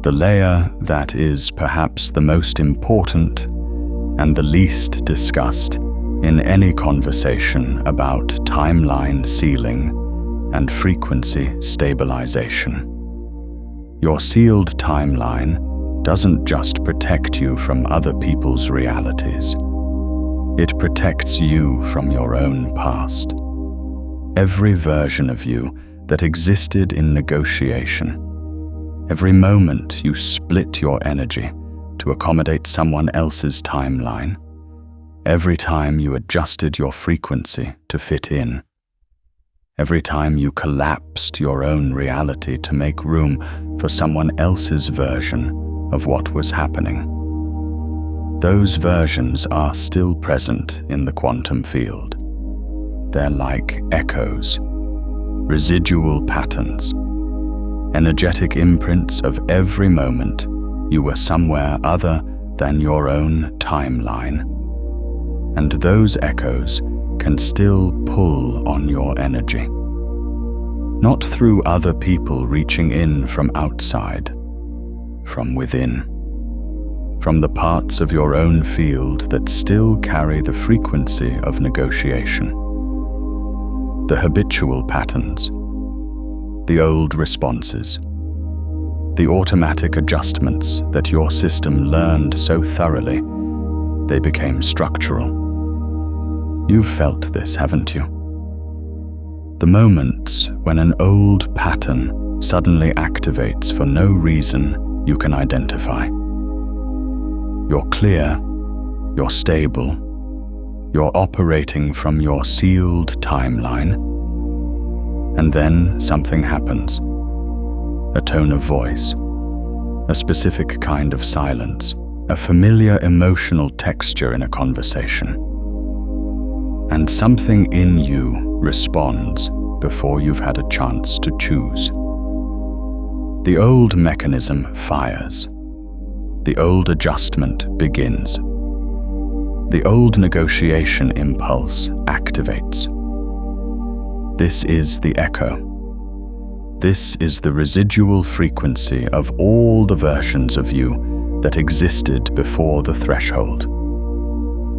The layer that is perhaps the most important and the least discussed in any conversation about timeline sealing and frequency stabilization. Your sealed timeline doesn't just protect you from other people's realities. It protects you from your own past. Every version of you that existed in negotiation, every moment you split your energy to accommodate someone else's timeline, every time you adjusted your frequency to fit in, every time you collapsed your own reality to make room for someone else's version of what was happening. Those versions are still present in the quantum field. They're like echoes, residual patterns, energetic imprints of every moment you were somewhere other than your own timeline. And those echoes can still pull on your energy. Not through other people reaching in from outside, from within. From the parts of your own field that still carry the frequency of negotiation. The habitual patterns, the old responses, the automatic adjustments that your system learned so thoroughly, they became structural. You've felt this, haven't you? The moments when an old pattern suddenly activates for no reason you can identify. You're clear, you're stable, you're operating from your sealed timeline, and then something happens. A tone of voice, a specific kind of silence, a familiar emotional texture in a conversation. and something in you responds before you've had a chance to choose. The old mechanism fires. The old adjustment begins. The old negotiation impulse activates. This is the echo. This is the residual frequency of all the versions of you that existed before the threshold.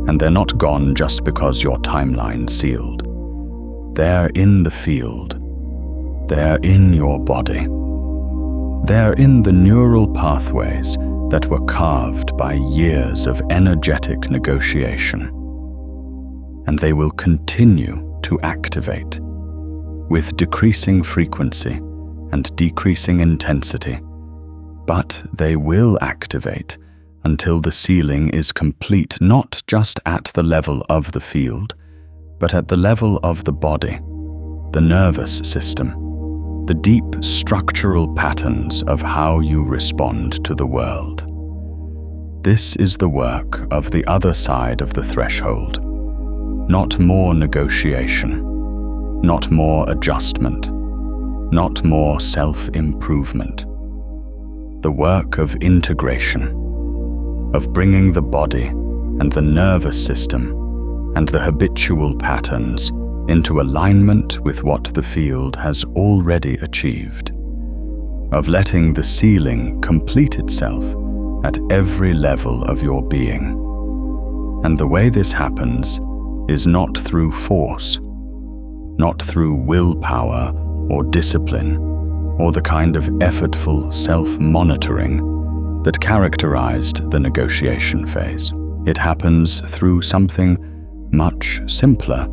And they're not gone just because your timeline sealed. They're in the field. They're in your body. They're in the neural pathways that were carved by years of energetic negotiation. And they will continue to activate with decreasing frequency and decreasing intensity, but they will activate until the sealing is complete, not just at the level of the field, but at the level of the body, the nervous system, the deep structural patterns of how you respond to the world. This is the work of the other side of the threshold. Not more negotiation, not more adjustment, not more self-improvement. The work of integration, of bringing the body and the nervous system and the habitual patterns into alignment with what the field has already achieved, of letting the sealing complete itself at every level of your being. And the way this happens is not through force, not through willpower or discipline, or the kind of effortful self-monitoring that characterized the negotiation phase. It happens through something much simpler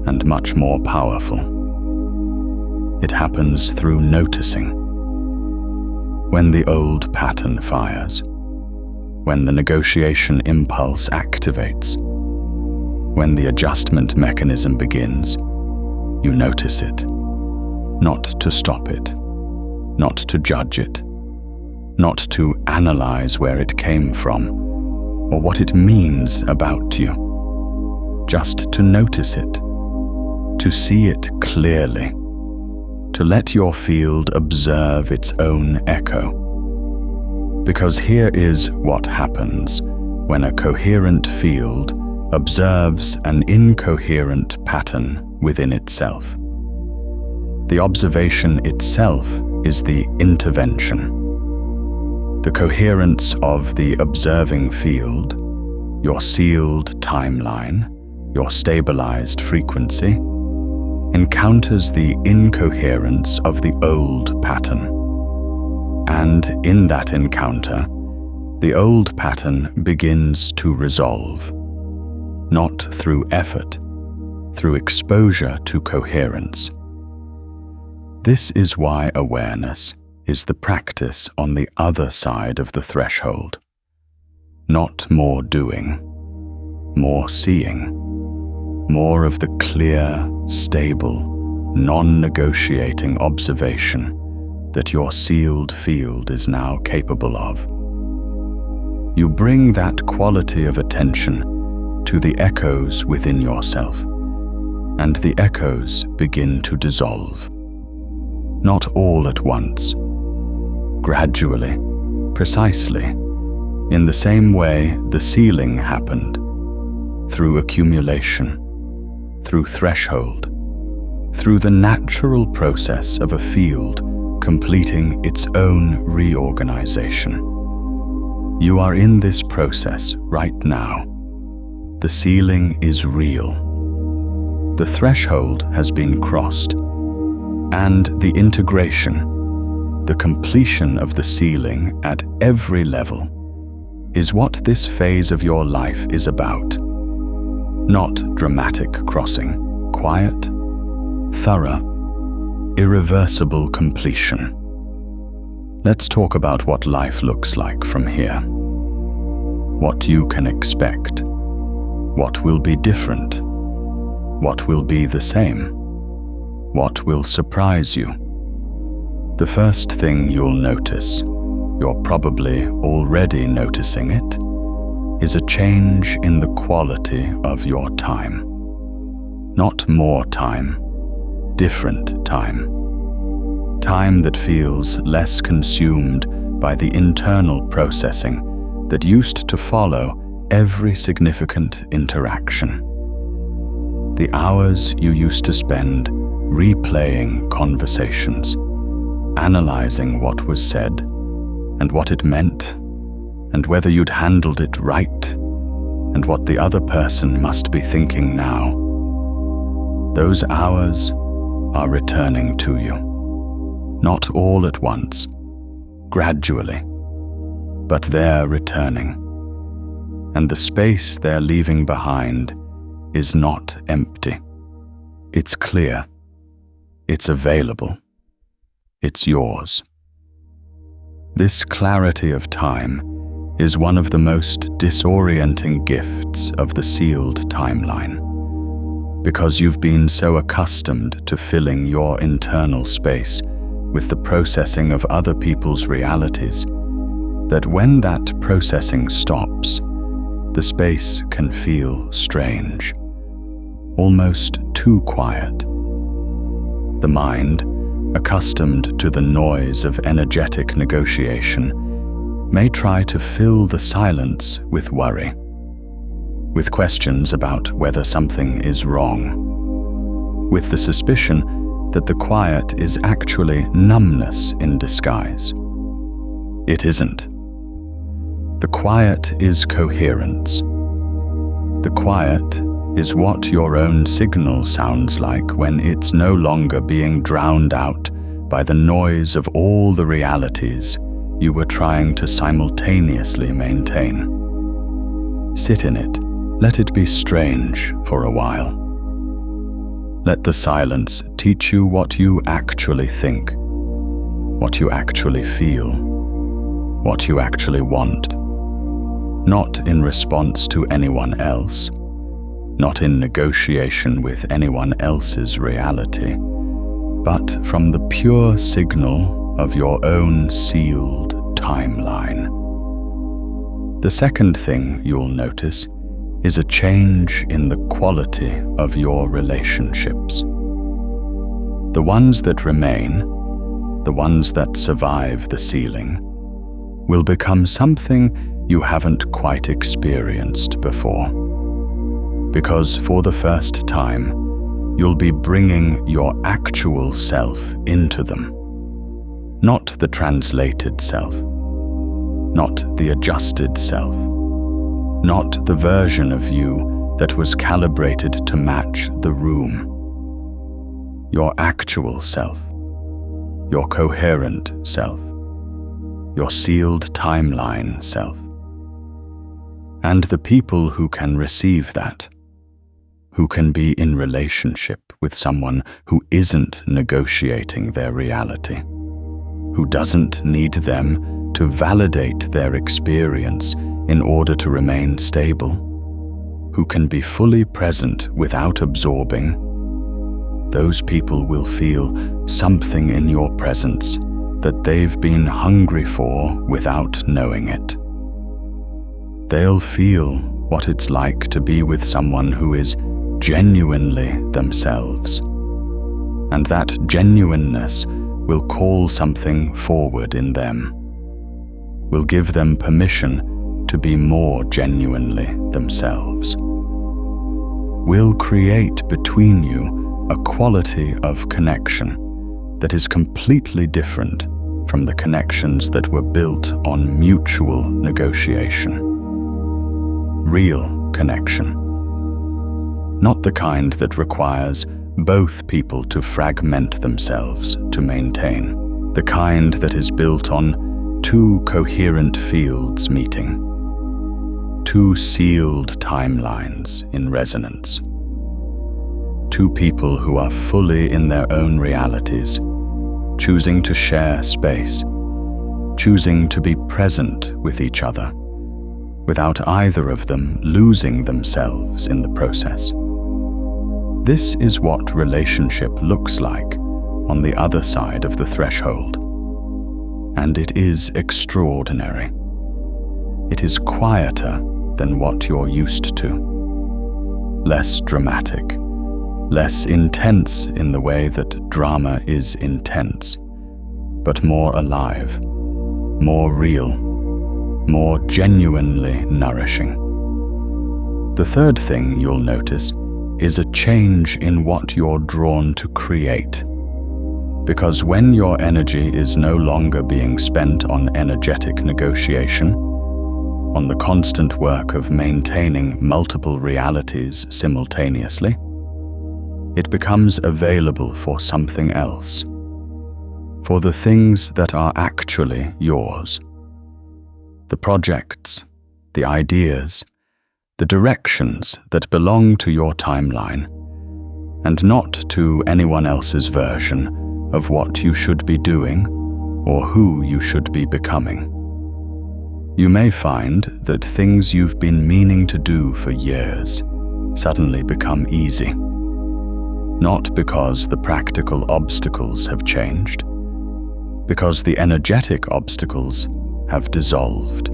and much more powerful. It happens through noticing. When the old pattern fires, when the negotiation impulse activates, when the adjustment mechanism begins, you notice it, not to stop it, not to judge it, not to analyze where it came from or what it means about you, just to notice it, to see it clearly, to let your field observe its own echo. Because here is what happens when a coherent field observes an incoherent pattern within itself. The observation itself is the intervention. The coherence of the observing field, your sealed timeline, your stabilized frequency, encounters the incoherence of the old pattern. And in that encounter, the old pattern begins to resolve, not through effort, through exposure to coherence. This is why awareness is the practice on the other side of the threshold. Not more doing, more seeing, more of the clear, stable, non-negotiating observation that your sealed field is now capable of. You bring that quality of attention to the echoes within yourself, and the echoes begin to dissolve. Not all at once, gradually, precisely, in the same way the sealing happened, through accumulation, through threshold, through the natural process of a field completing its own reorganization. You are in this process right now. The sealing is real. The threshold has been crossed, and the integration, the completion of the sealing at every level, is what this phase of your life is about. Not dramatic crossing, quiet, thorough, irreversible completion. Let's talk about what life looks like from here. What you can expect. What will be different? What will be the same? What will surprise you? The first thing you'll notice, you're probably already noticing it, is a change in the quality of your time. Not more time, different time. Time that feels less consumed by the internal processing that used to follow every significant interaction. The hours you used to spend replaying conversations, analyzing what was said and what it meant, and whether you'd handled it right, and what the other person must be thinking now. Those hours are returning to you. Not all at once, gradually, but they're returning. And the space they're leaving behind is not empty. It's clear. It's available. It's yours. This clarity of time is one of the most disorienting gifts of the sealed timeline, because you've been so accustomed to filling your internal space with the processing of other people's realities that when that processing stops, the space can feel strange, almost too quiet. The mind, accustomed to the noise of energetic negotiation, may try to fill the silence with worry, with questions about whether something is wrong, with the suspicion that the quiet is actually numbness in disguise. It isn't. The quiet is coherence. The quiet is what your own signal sounds like when it's no longer being drowned out by the noise of all the realities you were trying to simultaneously maintain. Sit in it. Let it be strange for a while. Let the silence teach you what you actually think, what you actually feel, what you actually want. Not in response to anyone else, not in negotiation with anyone else's reality, but from the pure signal of your own sealed timeline. The second thing you'll notice is a change in the quality of your relationships. The ones that remain, the ones that survive the sealing, will become something you haven't quite experienced before. Because for the first time, you'll be bringing your actual self into them. Not the translated self, not the adjusted self, not the version of you that was calibrated to match the room. Your actual self, your coherent self, your sealed timeline self. And the people who can receive that, who can be in relationship with someone who isn't negotiating their reality, who doesn't need them to validate their experience in order to remain stable, who can be fully present without absorbing, those people will feel something in your presence that they've been hungry for without knowing it. They'll feel what it's like to be with someone who is genuinely themselves, and that genuineness will call something forward in them, will give them permission to be more genuinely themselves, will create between you a quality of connection that is completely different from the connections that were built on mutual negotiation. Real connection. Not the kind that requires both people to fragment themselves to maintain. The kind that is built on two coherent fields meeting. Two sealed timelines in resonance. Two people who are fully in their own realities, choosing to share space, choosing to be present with each other, without either of them losing themselves in the process. This is what relationship looks like on the other side of the threshold. And it is extraordinary. It is quieter than what you're used to. Less dramatic, less intense in the way that drama is intense, but more alive, more real, more genuinely nourishing. The third thing you'll notice is a change in what you're drawn to create. Because when your energy is no longer being spent on energetic negotiation, on the constant work of maintaining multiple realities simultaneously, it becomes available for something else, for the things that are actually yours. The projects, the ideas, the directions that belong to your timeline, and not to anyone else's version of what you should be doing or who you should be becoming. You may find that things you've been meaning to do for years suddenly become easy, not because the practical obstacles have changed, because the energetic obstacles have dissolved.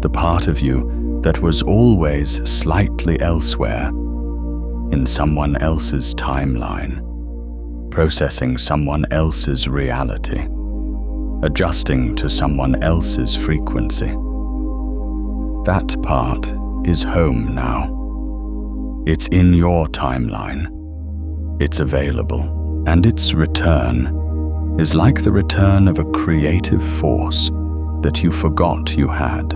The part of you that was always slightly elsewhere, in someone else's timeline, processing someone else's reality, adjusting to someone else's frequency. That part is home now. It's in your timeline. It's available, and its return is like the return of a creative force that you forgot you had.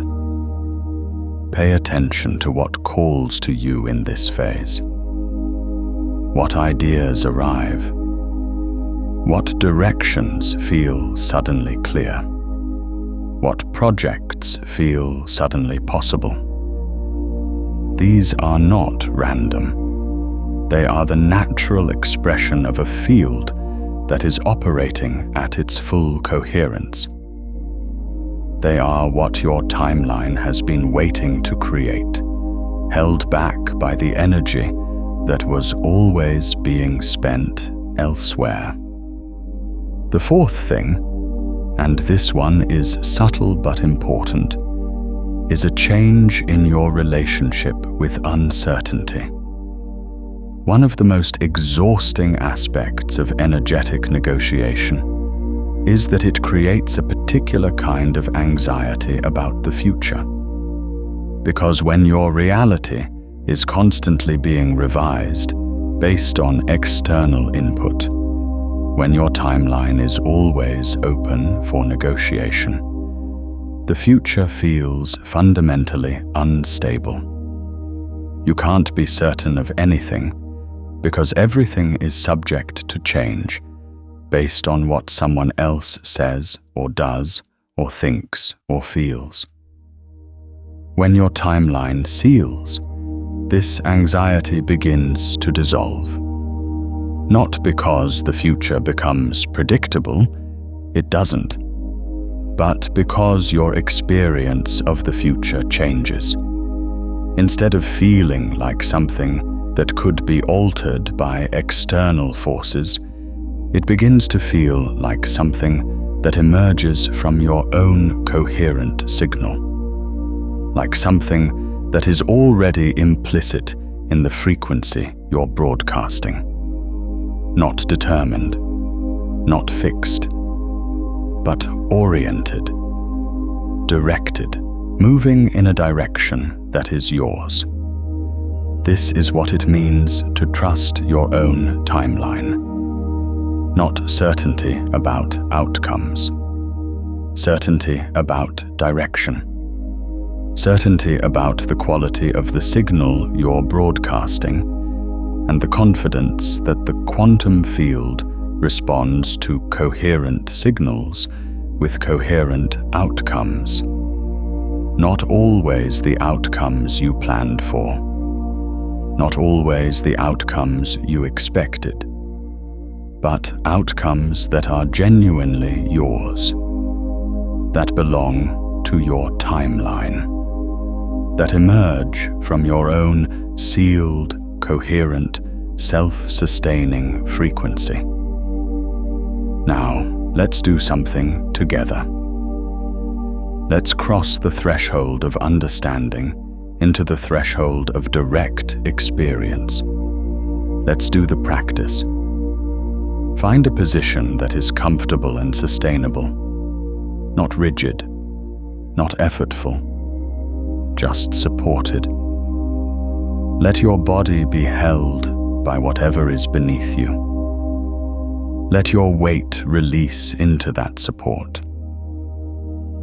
Pay attention to what calls to you in this phase. What ideas arrive? What directions feel suddenly clear? What projects feel suddenly possible? These are not random. They are the natural expression of a field that is operating at its full coherence. They are what your timeline has been waiting to create, held back by the energy that was always being spent elsewhere. The fourth thing, and this one is subtle but important, is a change in your relationship with uncertainty. One of the most exhausting aspects of energetic negotiation is that it creates a particular kind of anxiety about the future. Because when your reality is constantly being revised based on external input, when your timeline is always open for negotiation, the future feels fundamentally unstable. You can't be certain of anything because everything is subject to change based on what someone else says or does or thinks or feels. When your timeline seals, this anxiety begins to dissolve. Not because the future becomes predictable, it doesn't, but because your experience of the future changes. Instead of feeling like something that could be altered by external forces, it begins to feel like something that emerges from your own coherent signal, like something that is already implicit in the frequency you're broadcasting. Not determined, not fixed, but oriented, directed, moving in a direction that is yours. This is what it means to trust your own timeline. Not certainty about outcomes, certainty about direction, certainty about the quality of the signal you're broadcasting, and the confidence that the quantum field responds to coherent signals with coherent outcomes. Not always the outcomes you planned for, not always the outcomes you expected, but outcomes that are genuinely yours, that belong to your timeline, that emerge from your own sealed, coherent, self-sustaining frequency. Now, let's do something together. Let's cross the threshold of understanding into the threshold of direct experience. let's do the practice. Find a position that is comfortable and sustainable, not rigid, not effortful, just supported. Let your body be held by whatever is beneath you. Let your weight release into that support.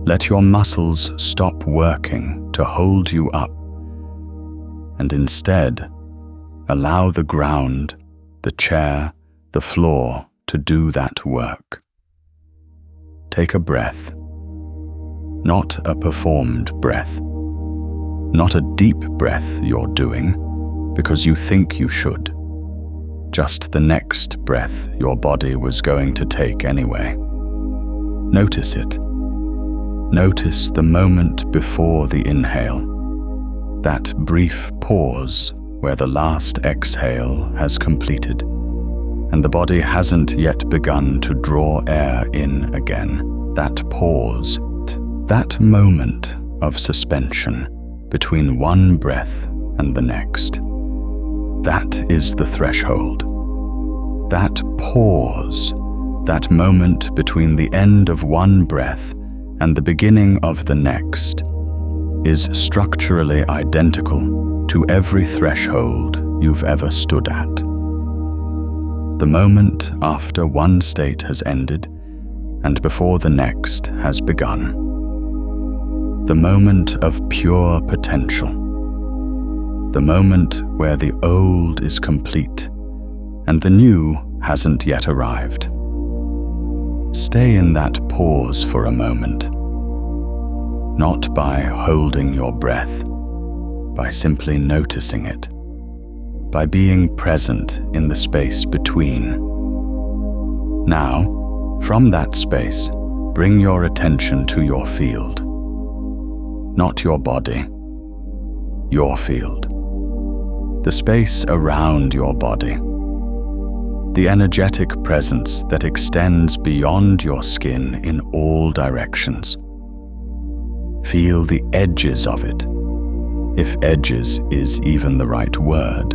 Let your muscles stop working to hold you up, and instead, allow the ground, the chair, the floor to do that work. Take a breath, not a performed breath, not a deep breath you're doing because you think you should, just the next breath your body was going to take anyway. Notice it. Notice the moment before the inhale, that brief pause where the last exhale has completed and the body hasn't yet begun to draw air in again. That pause, that moment of suspension between one breath and the next. That is the threshold. That pause, that moment between the end of one breath and the beginning of the next, is structurally identical to every threshold you've ever stood at. The moment after one state has ended and before the next has begun. The moment of pure potential. The moment where the old is complete and the new hasn't yet arrived. Stay in that pause for a moment, not by holding your breath, by simply noticing it, by being present in the space between. Now, from that space, bring your attention to your field. Not your body, your field. The space around your body. The energetic presence that extends beyond your skin in all directions. Feel the edges of it, if edges is even the right word,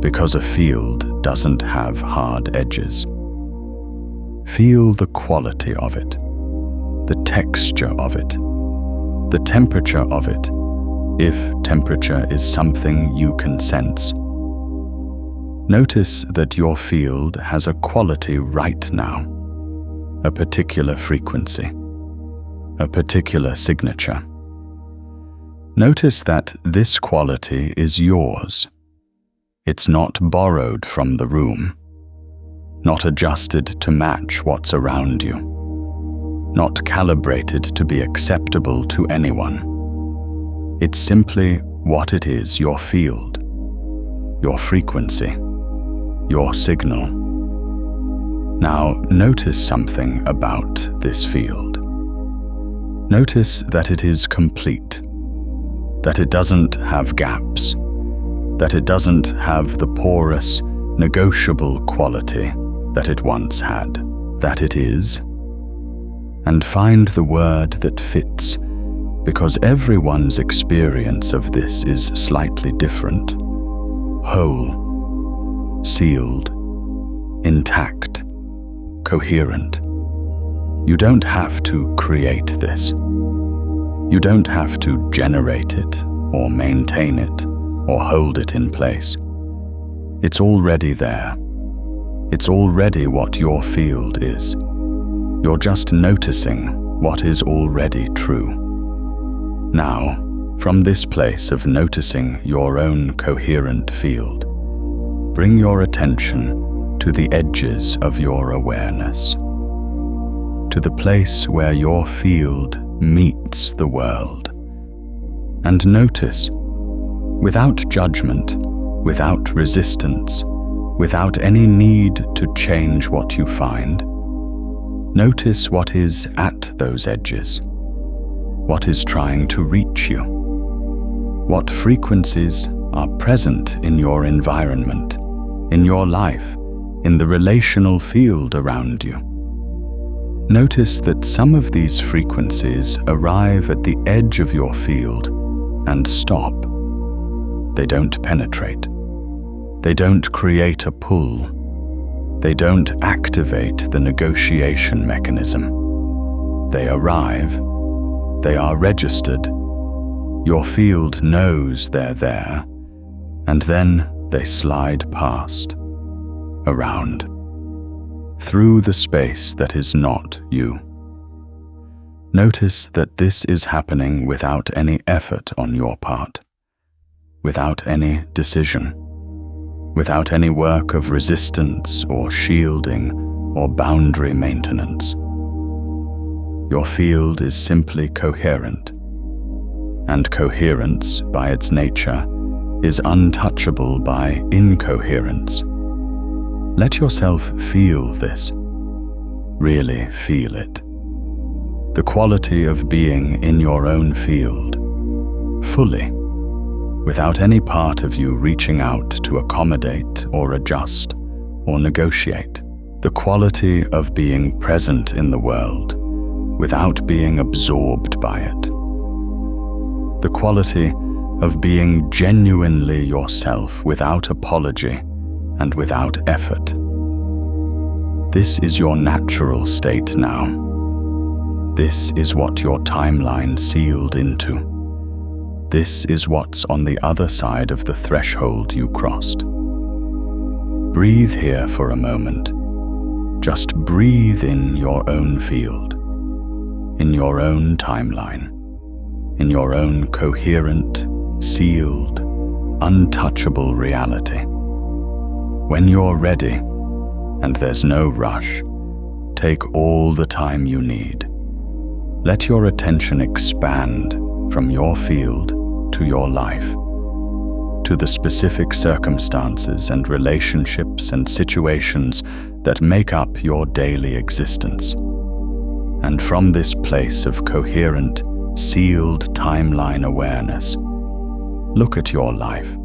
because a field doesn't have hard edges. Feel the quality of it, the texture of it, the temperature of it, if temperature is something you can sense. Notice that your field has a quality right now, a particular frequency, a particular signature. Notice that this quality is yours. It's not borrowed from the room, not adjusted to match what's around you, not calibrated to be acceptable to anyone. It's simply what it is, your field, your frequency, your signal. Now notice something about this field. Notice that it is complete, that it doesn't have gaps, that it doesn't have the porous, negotiable quality that it once had, that it is. And find the word that fits, because everyone's experience of this is slightly different. Whole, sealed, intact, coherent. You don't have to create this. You don't have to generate it, or maintain it, or hold it in place. It's already there. It's already what your field is. You're just noticing what is already true. Now, from this place of noticing your own coherent field, bring your attention to the edges of your awareness, to the place where your field meets the world. And notice, without judgment, without resistance, without any need to change what you find, notice what is at those edges, what is trying to reach you, what frequencies are present in your environment, in your life, in the relational field around you. Notice that some of these frequencies arrive at the edge of your field and stop. They don't penetrate. They don't create a pull. They don't activate the negotiation mechanism. They arrive. They are registered. Your field knows they're there, and then they slide past, around, through the space that is not you. Notice that this is happening without any effort on your part, without any decision, without any work of resistance or shielding or boundary maintenance. Your field is simply coherent, and coherence, by its nature, is untouchable by incoherence. Let yourself feel this. Really feel it. The quality of being in your own field, fully, without any part of you reaching out to accommodate or adjust or negotiate. The quality of being present in the world without being absorbed by it. The quality of being genuinely yourself without apology and without effort. This is your natural state now. This is what your timeline sealed into. This is what's on the other side of the threshold you crossed. Breathe here for a moment. Just breathe in your own field, in your own timeline, in your own coherent, sealed, untouchable reality. When you're ready, and there's no rush, take all the time you need. Let your attention expand from your field to your life, to the specific circumstances and relationships and situations that make up your daily existence. And from this place of coherent, sealed timeline awareness, look at your life,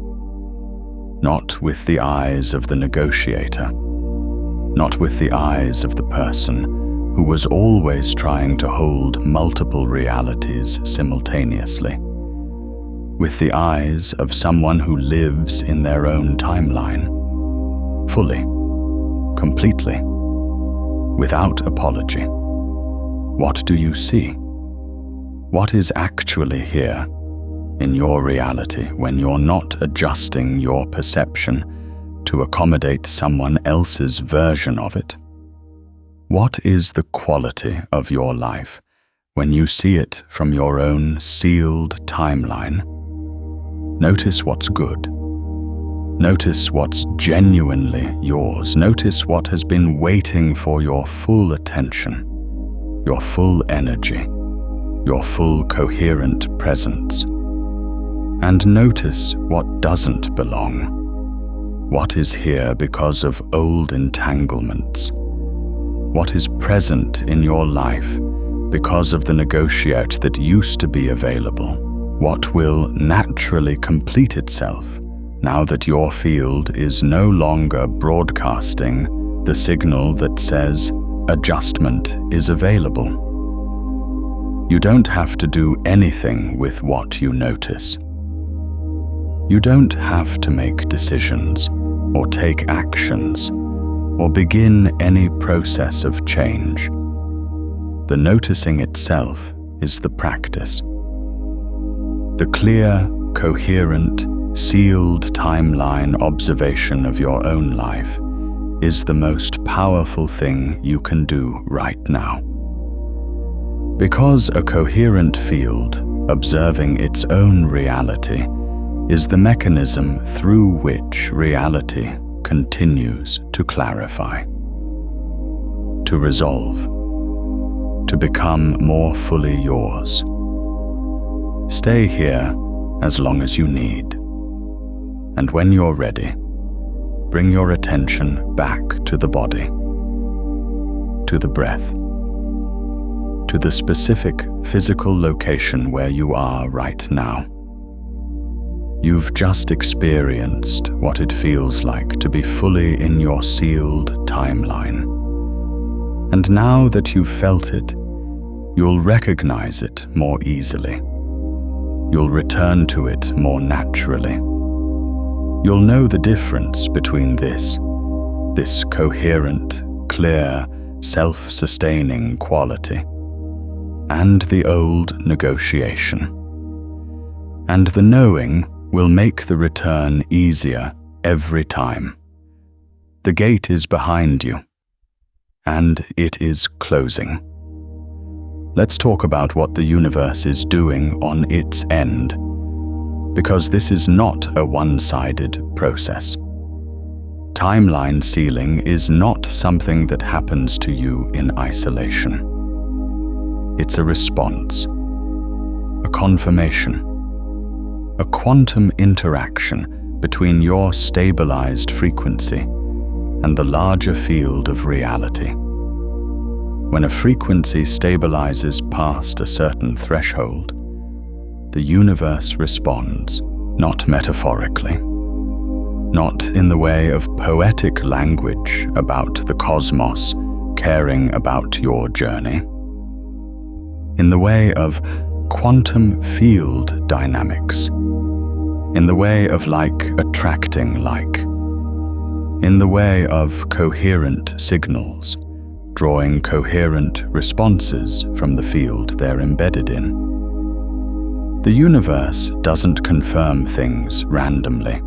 not with the eyes of the negotiator, not with the eyes of the person who was always trying to hold multiple realities simultaneously, with the eyes of someone who lives in their own timeline, fully, completely, without apology. What do you see? What is actually here in your reality when you're not adjusting your perception to accommodate someone else's version of it? What is the quality of your life when you see it from your own sealed timeline? Notice what's good. Notice what's genuinely yours. Notice what has been waiting for your full attention, your full energy, your full coherent presence. And notice what doesn't belong, what is here because of old entanglements, what is present in your life because of the negotiate that used to be available, what will naturally complete itself now that your field is no longer broadcasting the signal that says adjustment is available. You don't have to do anything with what you notice. You don't have to make decisions or take actions or begin any process of change. The noticing itself is the practice. The clear, coherent, sealed timeline observation of your own life is the most powerful thing you can do right now. Because a coherent field, observing its own reality, is the mechanism through which reality continues to clarify, to resolve, to become more fully yours. Stay here as long as you need. And when you're ready, bring your attention back to the body, to the breath, to the specific physical location where you are right now. You've just experienced what it feels like to be fully in your sealed timeline. And now that you've felt it, you'll recognize it more easily. You'll return to it more naturally. you'll know the difference between this coherent, clear, self-sustaining quality, and the old negotiation. And the knowing will make the return easier every time. The gate is behind you, and it is closing. Let's talk about what the universe is doing on its end, because this is not a one-sided process. Timeline sealing is not something that happens to you in isolation. It's a response, a confirmation, a quantum interaction between your stabilized frequency and the larger field of reality. When a frequency stabilizes past a certain threshold, the universe responds, not metaphorically, not in the way of poetic language about the cosmos caring about your journey, in the way of quantum field dynamics, in the way of like attracting like, in the way of coherent signals, drawing coherent responses from the field they're embedded in. The universe doesn't confirm things randomly.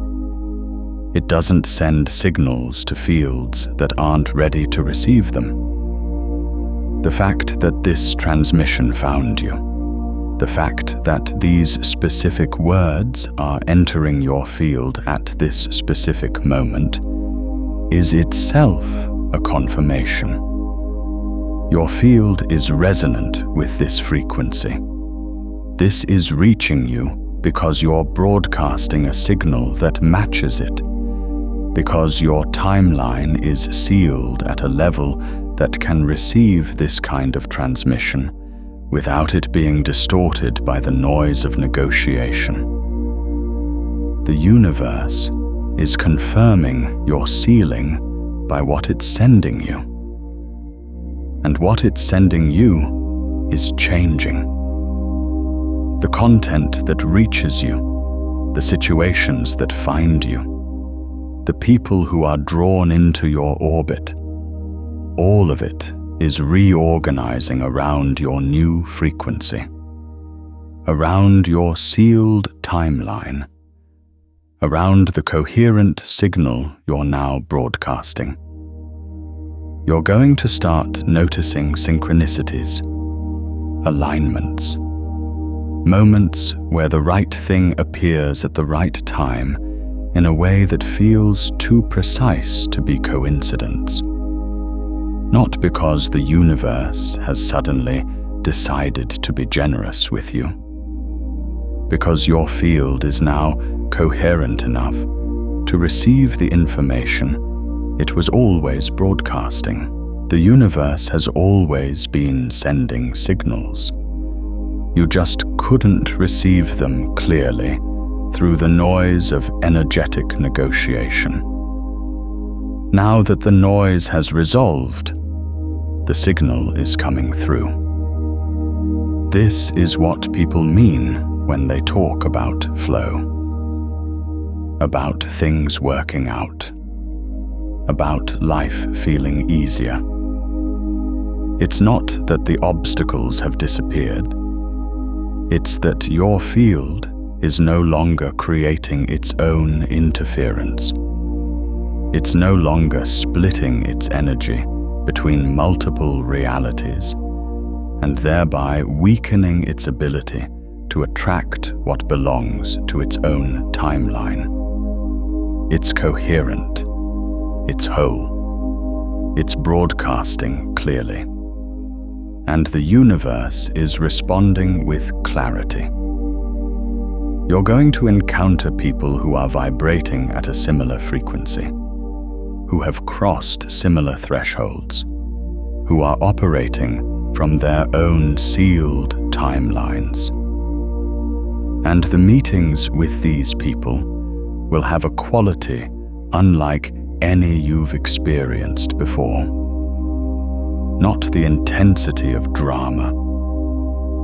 It doesn't send signals to fields that aren't ready to receive them. The fact that this transmission found you, the fact that these specific words are entering your field at this specific moment, is itself a confirmation. Your field is resonant with this frequency. This is reaching you because you're broadcasting a signal that matches it, because your timeline is sealed at a level that can receive this kind of transmission without it being distorted by the noise of negotiation. The universe is confirming your sealing by what it's sending you. And what it's sending you is changing. The content that reaches you, the situations that find you, the people who are drawn into your orbit, all of it is reorganizing around your new frequency, around your sealed timeline, around the coherent signal you're now broadcasting. You're going to start noticing synchronicities, alignments, moments where the right thing appears at the right time in a way that feels too precise to be coincidence. Not because the universe has suddenly decided to be generous with you, because your field is now coherent enough to receive the information it was always broadcasting. The universe has always been sending signals. You just couldn't receive them clearly through the noise of energetic negotiation. Now that the noise has resolved, the signal is coming through. This is what people mean when they talk about flow, about things working out, about life feeling easier. It's not that the obstacles have disappeared. It's that your field is no longer creating its own interference. It's no longer splitting its energy between multiple realities and thereby weakening its ability to attract what belongs to its own timeline. It's coherent. It's whole. It's broadcasting clearly. And the universe is responding with clarity. You're going to encounter people who are vibrating at a similar frequency, who have crossed similar thresholds, who are operating from their own sealed timelines. And the meetings with these people will have a quality unlike any you've experienced before. Not the intensity of drama,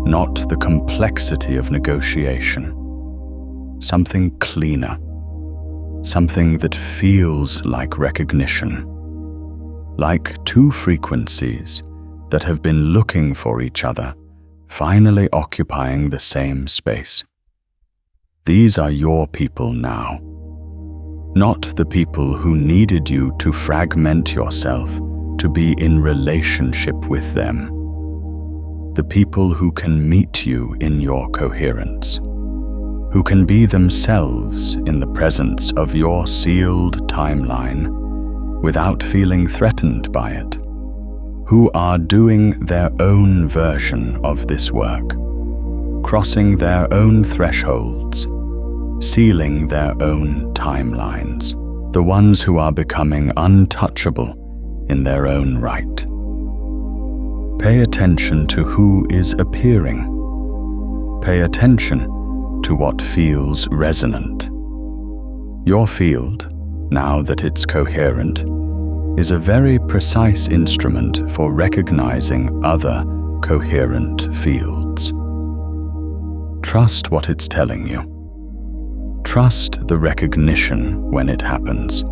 not the complexity of negotiation. Something cleaner, something that feels like recognition, like two frequencies that have been looking for each other, finally occupying the same space. These are your people now, not the people who needed you to fragment yourself to be in relationship with them. The people who can meet you in your coherence, who can be themselves in the presence of your sealed timeline without feeling threatened by it, who are doing their own version of this work, crossing their own thresholds, sealing their own timelines, the ones who are becoming untouchable in their own right. Pay attention to who is appearing. Pay attention to what feels resonant. Your field, now that it's coherent, is a very precise instrument for recognizing other coherent fields. Trust what it's telling you. Trust the recognition when it happens.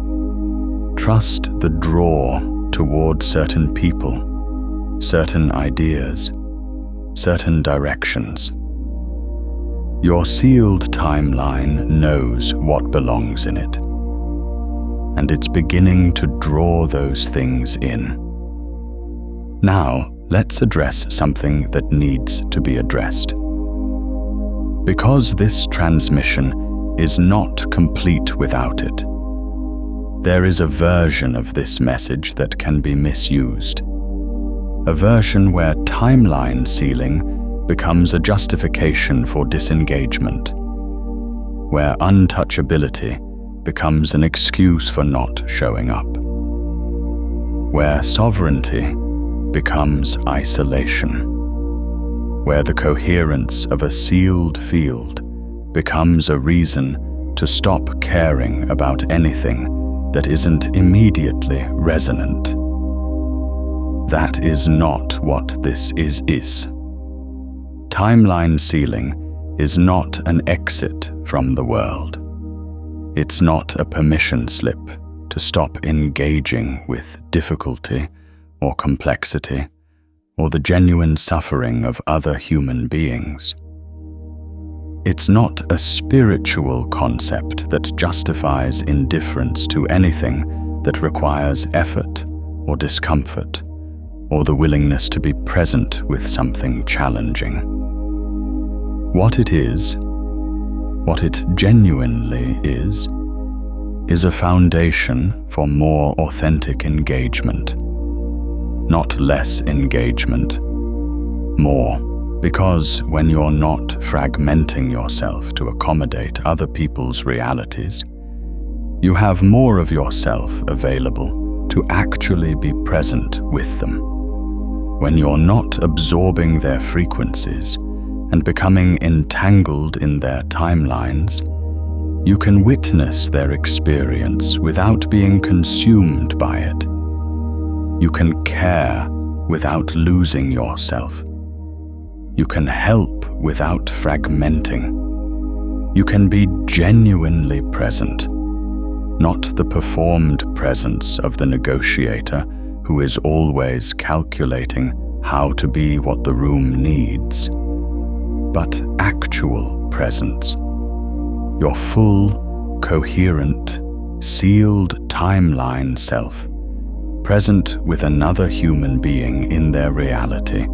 Trust the draw toward certain people, certain ideas, certain directions. Your sealed timeline knows what belongs in it, and it's beginning to draw those things in. Now, let's address something that needs to be addressed. Because this transmission is not complete without it, there is a version of this message that can be misused. A version where timeline sealing becomes a justification for disengagement, where untouchability becomes an excuse for not showing up, where sovereignty becomes isolation, where the coherence of a sealed field becomes a reason to stop caring about anything that isn't immediately resonant. That is not what this is. Timeline sealing is not an exit from the world. It's not a permission slip to stop engaging with difficulty or complexity or the genuine suffering of other human beings. It's not a spiritual concept that justifies indifference to anything that requires effort or discomfort, or the willingness to be present with something challenging. What it is, what it genuinely is a foundation for more authentic engagement, not less engagement, more. Because when you're not fragmenting yourself to accommodate other people's realities, you have more of yourself available to actually be present with them. When you're not absorbing their frequencies and becoming entangled in their timelines, you can witness their experience without being consumed by it. You can care without losing yourself. You can help without fragmenting. You can be genuinely present, not the performed presence of the negotiator who is always calculating how to be what the room needs, but actual presence. Your full, coherent, sealed timeline self, present with another human being in their reality,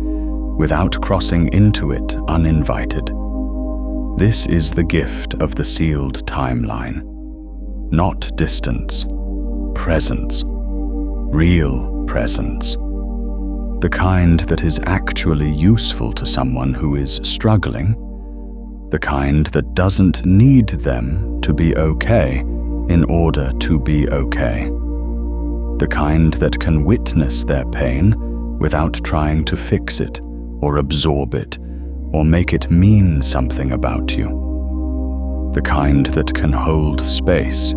without crossing into it uninvited. This is the gift of the sealed timeline. Not distance, presence, real presence. The kind that is actually useful to someone who is struggling, the kind that doesn't need them to be okay in order to be okay, the kind that can witness their pain without trying to fix it or absorb it, or make it mean something about you. The kind that can hold space,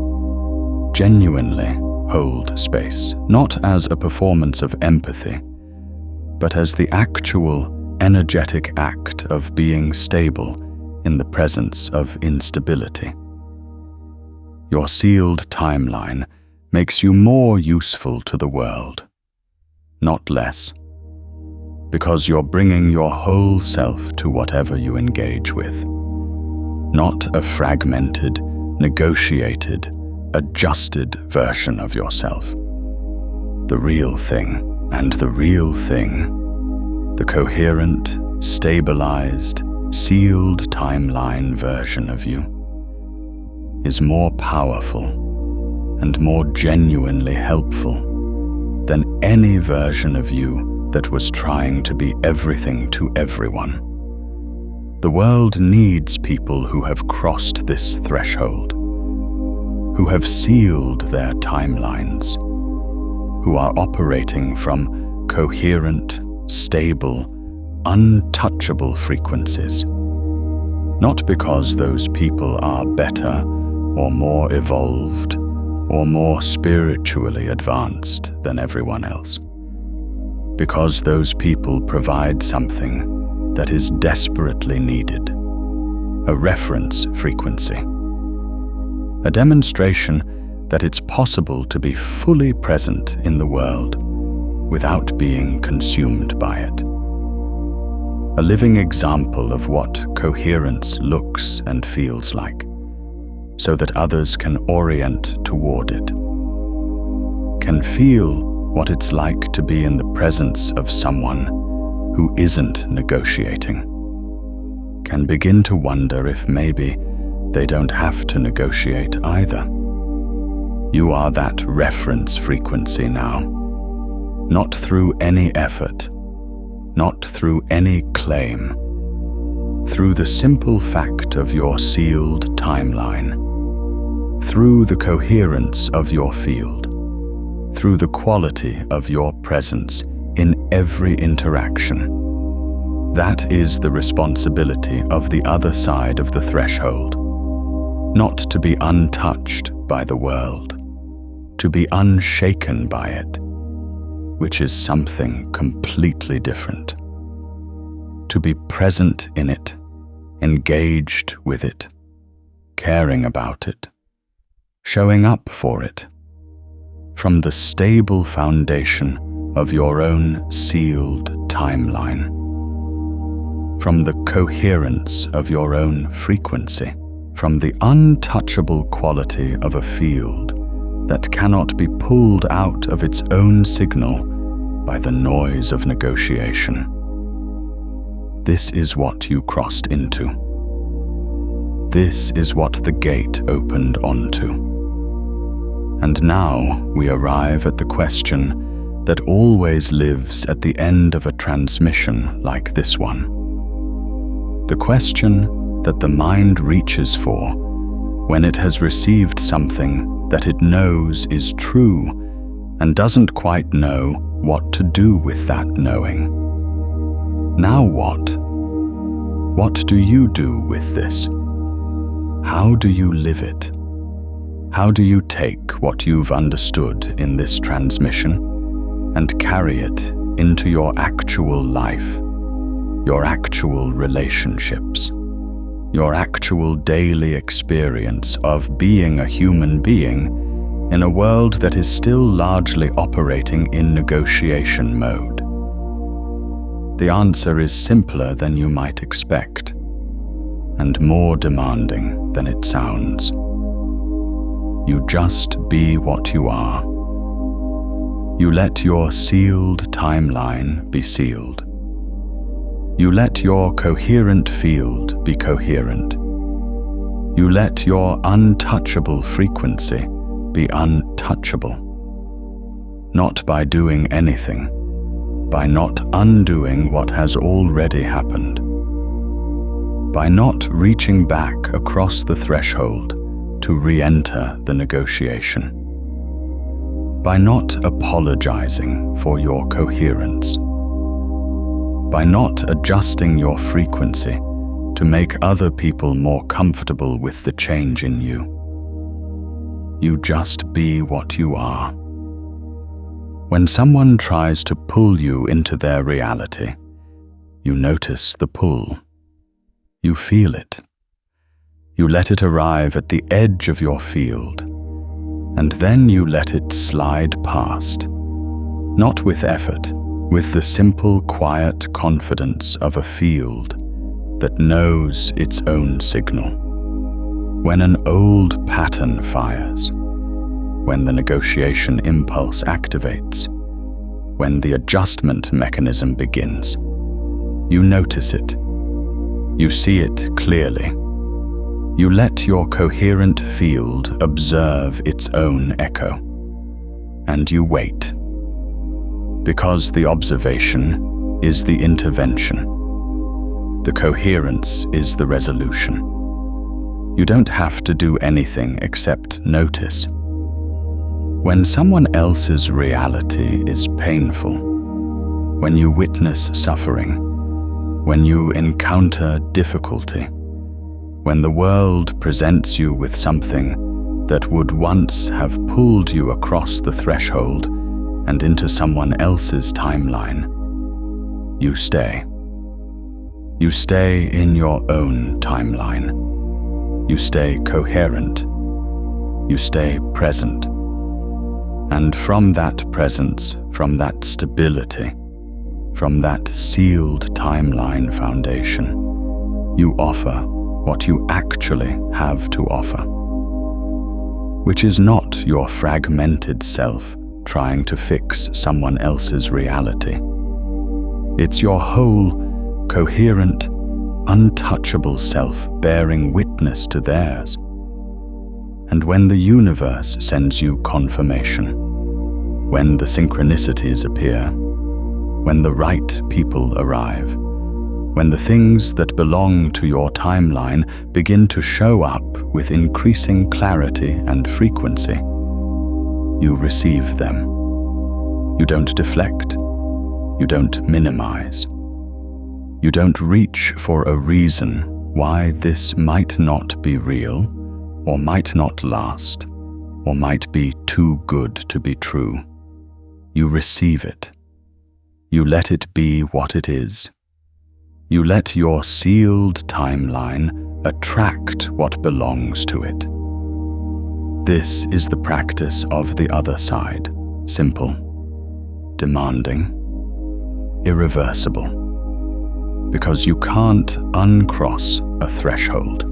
genuinely hold space, not as a performance of empathy, but as the actual energetic act of being stable in the presence of instability. Your sealed timeline makes you more useful to the world, not less, because you're bringing your whole self to whatever you engage with, not a fragmented, negotiated, adjusted version of yourself. The real thing, and the real thing, the coherent, stabilized, sealed timeline version of you, is more powerful and more genuinely helpful than any version of you that was trying to be everything to everyone. The world needs people who have crossed this threshold, who have sealed their timelines, who are operating from coherent, stable, untouchable frequencies. Not because those people are better or more evolved or more spiritually advanced than everyone else. Because those people provide something that is desperately needed, a reference frequency, a demonstration that it's possible to be fully present in the world without being consumed by it. A living example of what coherence looks and feels like, so that others can orient toward it, can feel what it's like to be in the presence of someone who isn't negotiating, can begin to wonder if maybe they don't have to negotiate either. You are that reference frequency now, not through any effort, not through any claim, through the simple fact of your sealed timeline, through the coherence of your field, through the quality of your presence in every interaction. That is the responsibility of the other side of the threshold, not to be untouched by the world, to be unshaken by it, which is something completely different. To be present in it, engaged with it, caring about it, showing up for it, from the stable foundation of your own sealed timeline, from the coherence of your own frequency, from the untouchable quality of a field that cannot be pulled out of its own signal by the noise of negotiation. This is what you crossed into. This is what the gate opened onto. And now we arrive at the question that always lives at the end of a transmission like this one. The question that the mind reaches for when it has received something that it knows is true and doesn't quite know what to do with that knowing. Now what? What do you do with this? How do you live it? How do you take what you've understood in this transmission and carry it into your actual life, your actual relationships, your actual daily experience of being a human being in a world that is still largely operating in negotiation mode? The answer is simpler than you might expect, and more demanding than it sounds. You just be what you are. You let your sealed timeline be sealed. You let your coherent field be coherent. You let your untouchable frequency be untouchable. Not by doing anything, by not undoing what has already happened. By not reaching back across the threshold to re-enter the negotiation. By not apologizing for your coherence. By not adjusting your frequency to make other people more comfortable with the change in you. You just be what you are. When someone tries to pull you into their reality, you notice the pull. You feel it. You let it arrive at the edge of your field, and then you let it slide past, not with effort, with the simple, quiet confidence of a field that knows its own signal. When an old pattern fires, when the negotiation impulse activates, when the adjustment mechanism begins, you notice it. You see it clearly. You let your coherent field observe its own echo, and you wait. Because the observation is the intervention. The coherence is the resolution. You don't have to do anything except notice. When someone else's reality is painful, when you witness suffering, when you encounter difficulty, when the world presents you with something that would once have pulled you across the threshold and into someone else's timeline, you stay. You stay in your own timeline. You stay coherent. You stay present. And from that presence, from that stability, from that sealed timeline foundation, you offer what you actually have to offer, which is not your fragmented self trying to fix someone else's reality. It's your whole, coherent, untouchable self bearing witness to theirs. And when the universe sends you confirmation, when the synchronicities appear, when the right people arrive, when the things that belong to your timeline begin to show up with increasing clarity and frequency, you receive them. You don't deflect. You don't minimize. You don't reach for a reason why this might not be real, or might not last, or might be too good to be true. You receive it. You let it be what it is. You let your sealed timeline attract what belongs to it. This is the practice of the other side, simple, demanding, irreversible, because you can't uncross a threshold.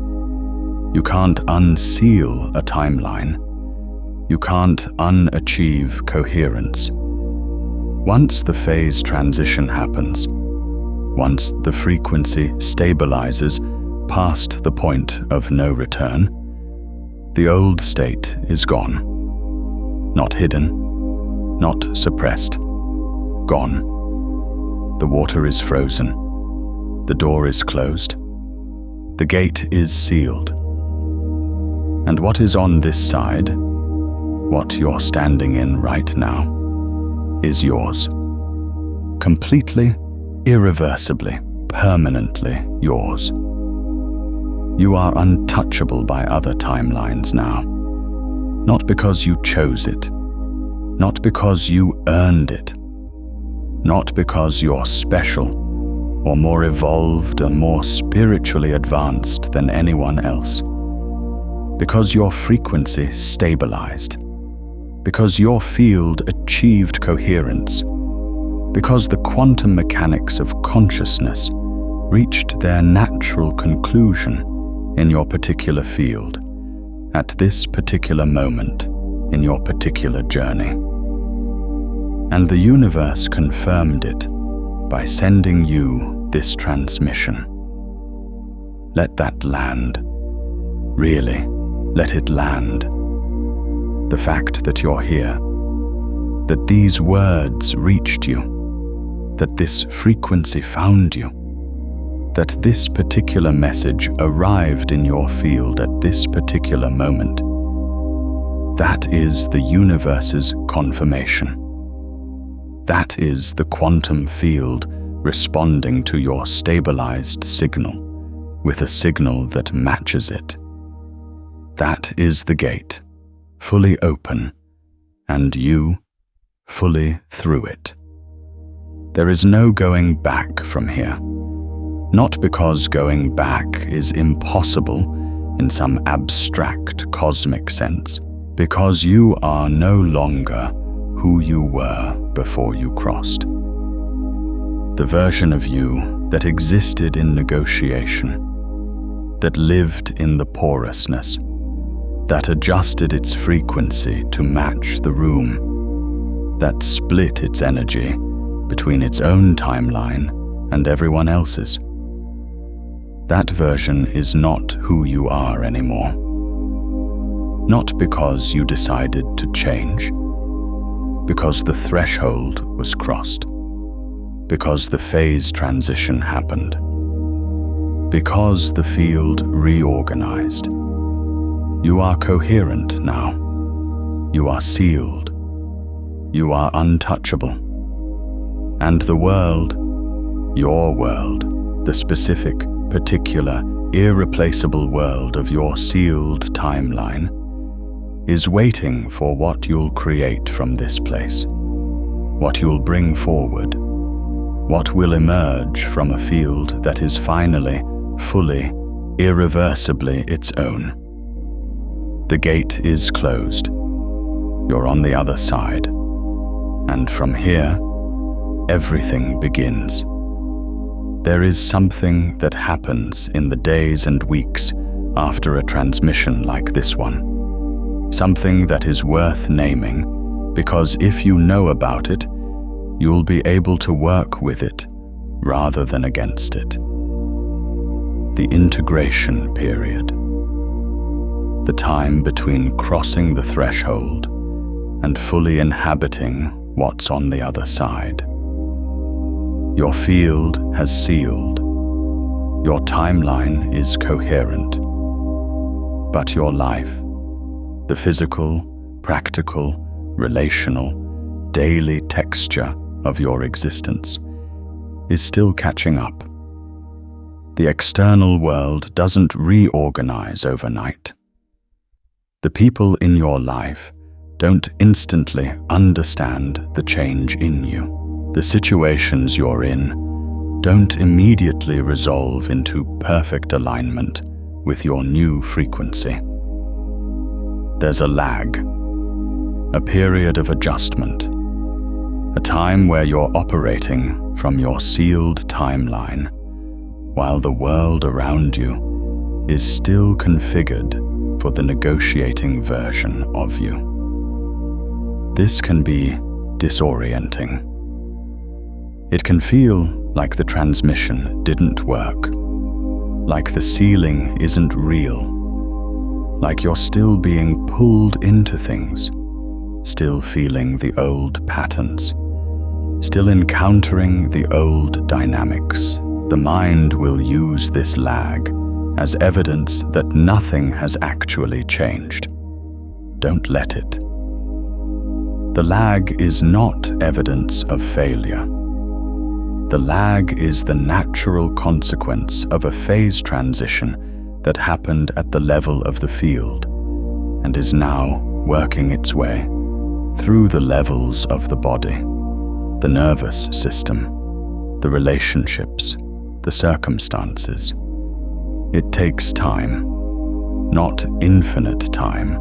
You can't unseal a timeline. You can't unachieve coherence. Once the phase transition happens, once the frequency stabilizes past the point of no return, the old state is gone. Not hidden, not suppressed, gone. The water is frozen. The door is closed. The gate is sealed. And what is on this side, what you're standing in right now, is yours. Completely, irreversibly, permanently yours. You are untouchable by other timelines now, not because you chose it, not because you earned it, not because you're special or more evolved or more spiritually advanced than anyone else, because your frequency stabilized, because your field achieved coherence, because the quantum mechanics of consciousness reached their natural conclusion in your particular field, at this particular moment in your particular journey. And the universe confirmed it by sending you this transmission. Let that land. Really, let it land. The fact that you're here, that these words reached you, that this frequency found you, that this particular message arrived in your field at this particular moment, that is the universe's confirmation. That is the quantum field responding to your stabilized signal with a signal that matches it. That is the gate, fully open, and you fully through it. There is no going back from here, not because going back is impossible in some abstract cosmic sense, Because you are no longer who you were before you crossed. The version of you that existed in negotiation, that lived in the porousness, that adjusted its frequency to match the room, that split its energy between its own timeline and everyone else's. That version is not who you are anymore. Not because you decided to change, because the threshold was crossed, because the phase transition happened, because the field reorganized. You are coherent now. You are sealed. You are untouchable. And the world, your world, the specific, particular, irreplaceable world of your sealed timeline, is waiting for what you'll create from this place, what you'll bring forward, what will emerge from a field that is finally, fully, irreversibly its own. The gate is closed. You're on the other side. And from here, everything begins. There is something that happens in the days and weeks after a transmission like this one. Something that is worth naming, because if you know about it, you'll be able to work with it rather than against it. The integration period. The time between crossing the threshold and fully inhabiting what's on the other side. Your field has sealed. Your timeline is coherent. But your life, the physical, practical, relational, daily texture of your existence, is still catching up. The external world doesn't reorganize overnight. The people in your life don't instantly understand the change in you. The situations you're in don't immediately resolve into perfect alignment with your new frequency. There's a lag, a period of adjustment, a time where you're operating from your sealed timeline, while the world around you is still configured for the negotiating version of you. This can be disorienting. It can feel like the transmission didn't work, like the ceiling isn't real, like you're still being pulled into things, still feeling the old patterns, still encountering the old dynamics. The mind will use this lag as evidence that nothing has actually changed. Don't let it. The lag is not evidence of failure. The lag is the natural consequence of a phase transition that happened at the level of the field and is now working its way through the levels of the body, the nervous system, the relationships, the circumstances. It takes time, not infinite time,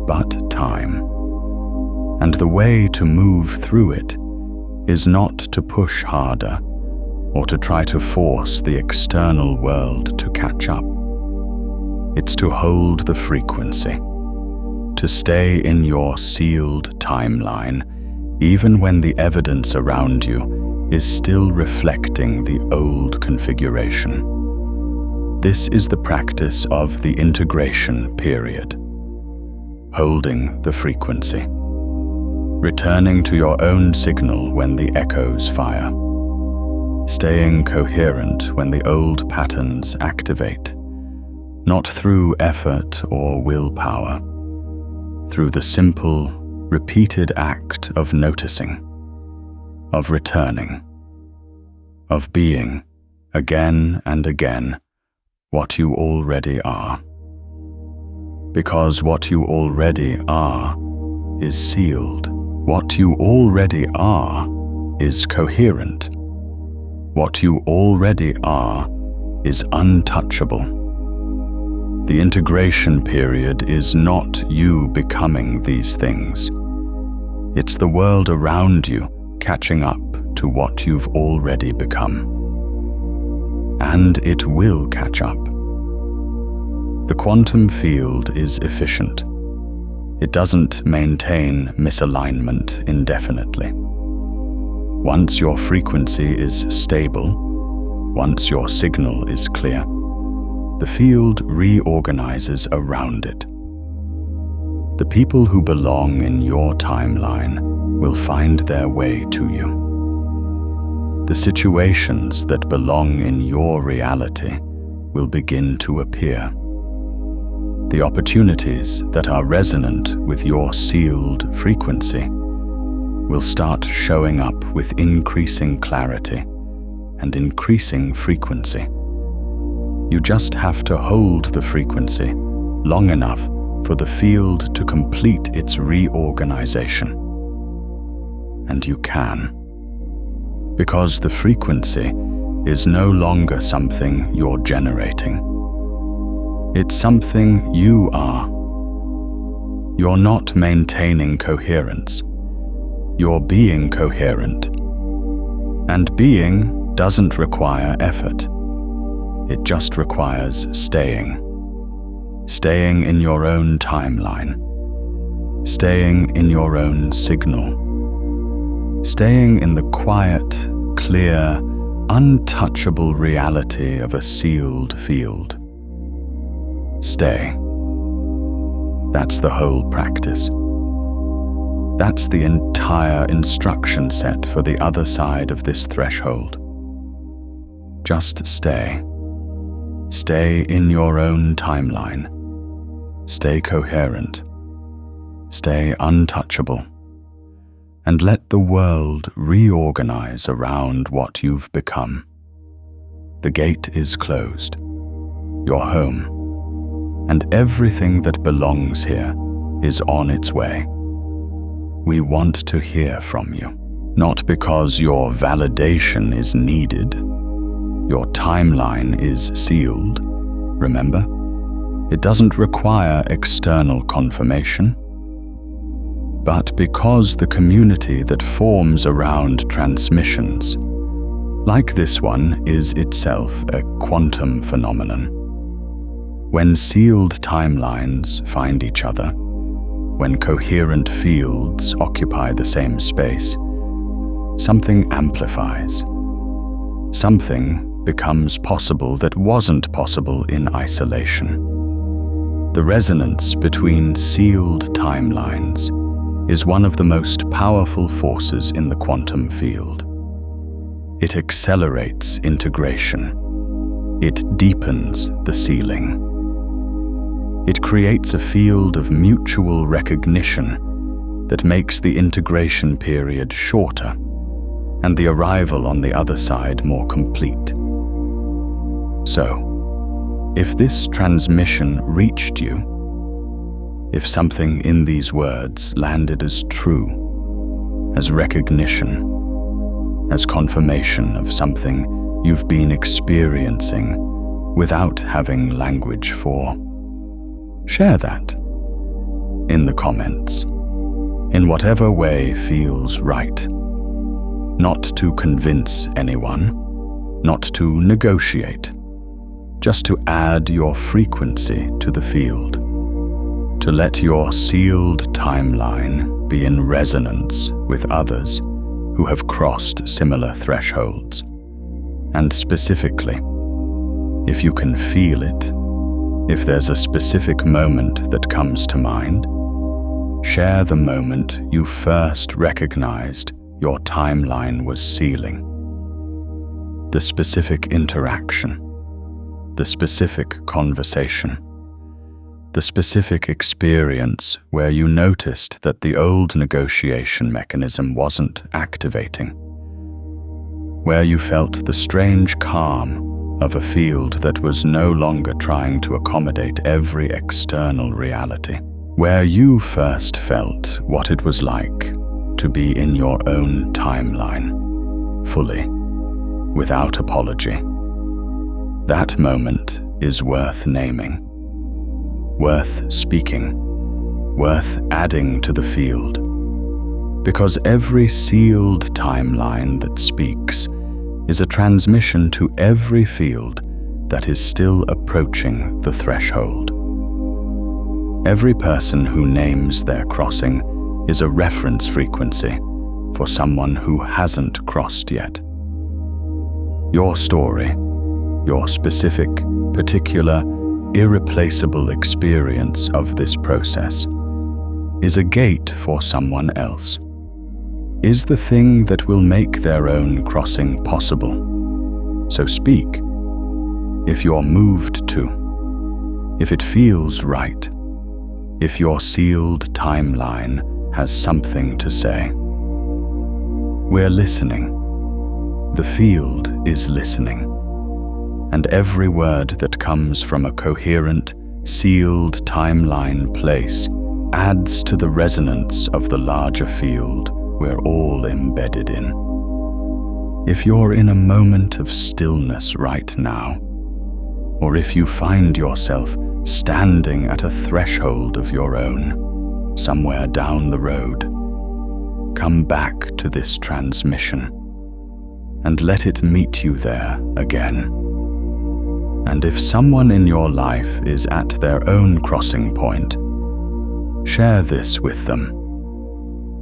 but time. And the way to move through it is not to push harder or to try to force the external world to catch up. It's to hold the frequency, to stay in your sealed timeline, even when the evidence around you is still reflecting the old configuration. This is the practice of the integration period. Holding the frequency. Returning to your own signal when the echoes fire. Staying coherent when the old patterns activate. Not through effort or willpower. Through the simple, repeated act of noticing. Of returning. Of being, again and again, what you already are. Because what you already are is sealed. What you already are is coherent. What you already are is untouchable. The integration period is not you becoming these things. It's the world around you catching up to what you've already become. And it will catch up. The quantum field is efficient. It doesn't maintain misalignment indefinitely. Once your frequency is stable, once your signal is clear, the field reorganizes around it. The people who belong in your timeline will find their way to you. The situations that belong in your reality will begin to appear. The opportunities that are resonant with your sealed frequency will start showing up with increasing clarity and increasing frequency. You just have to hold the frequency long enough for the field to complete its reorganization. And you can. Because the frequency is no longer something you're generating. It's something you are. You're not maintaining coherence. You're being coherent. And being doesn't require effort. It just requires staying. Staying in your own timeline. Staying in your own signal. Staying in the quiet, clear, untouchable reality of a sealed field. Stay. That's the whole practice. That's the entire instruction set for the other side of this threshold. Just stay. Stay in your own timeline. Stay coherent. Stay untouchable. And let the world reorganize around what you've become. The gate is closed. You're home. And everything that belongs here is on its way. We want to hear from you, not because your validation is needed. Your timeline is sealed, remember? It doesn't require external confirmation. But because the community that forms around transmissions, like this one, is itself a quantum phenomenon. When sealed timelines find each other, when coherent fields occupy the same space, something amplifies. Something becomes possible that wasn't possible in isolation. The resonance between sealed timelines is one of the most powerful forces in the quantum field. It accelerates integration. It deepens the sealing. It creates a field of mutual recognition that makes the integration period shorter and the arrival on the other side more complete. So, if this transmission reached you, if something in these words landed as true, as recognition, as confirmation of something you've been experiencing without having language for, share that in the comments, in whatever way feels right. Not to convince anyone, not to negotiate, just to add your frequency to the field, to let your sealed timeline be in resonance with others who have crossed similar thresholds. And specifically, if you can feel it, if there's a specific moment that comes to mind, share the moment you first recognized your timeline was sealing. The specific interaction, the specific conversation, the specific experience where you noticed that the old negotiation mechanism wasn't activating, where you felt the strange calm of a field that was no longer trying to accommodate every external reality, where you first felt what it was like to be in your own timeline, fully, without apology. That moment is worth naming. worth speaking, worth adding to the field. Because every sealed timeline that speaks is a transmission to every field that is still approaching the threshold. Every person who names their crossing is a reference frequency for someone who hasn't crossed yet. Your story, your specific, particular, irreplaceable experience of this process, is a gate for someone else, is the thing that will make their own crossing possible. So speak, if you're moved to, if it feels right, if your sealed timeline has something to say. We're listening. The field is listening. And every word that comes from a coherent, sealed timeline place adds to the resonance of the larger field we're all embedded in. If you're in a moment of stillness right now, or if you find yourself standing at a threshold of your own, somewhere down the road, come back to this transmission and let it meet you there again. And if someone in your life is at their own crossing point, share this with them,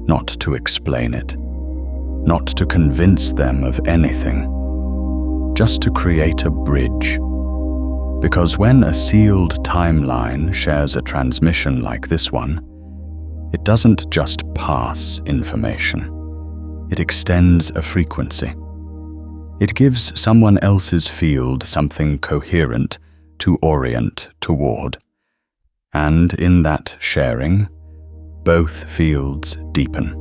not to explain it, not to convince them of anything, just to create a bridge. Because when a sealed timeline shares a transmission like this one, it doesn't just pass information. It extends a frequency. It gives someone else's field something coherent to orient toward. And in that sharing, both fields deepen.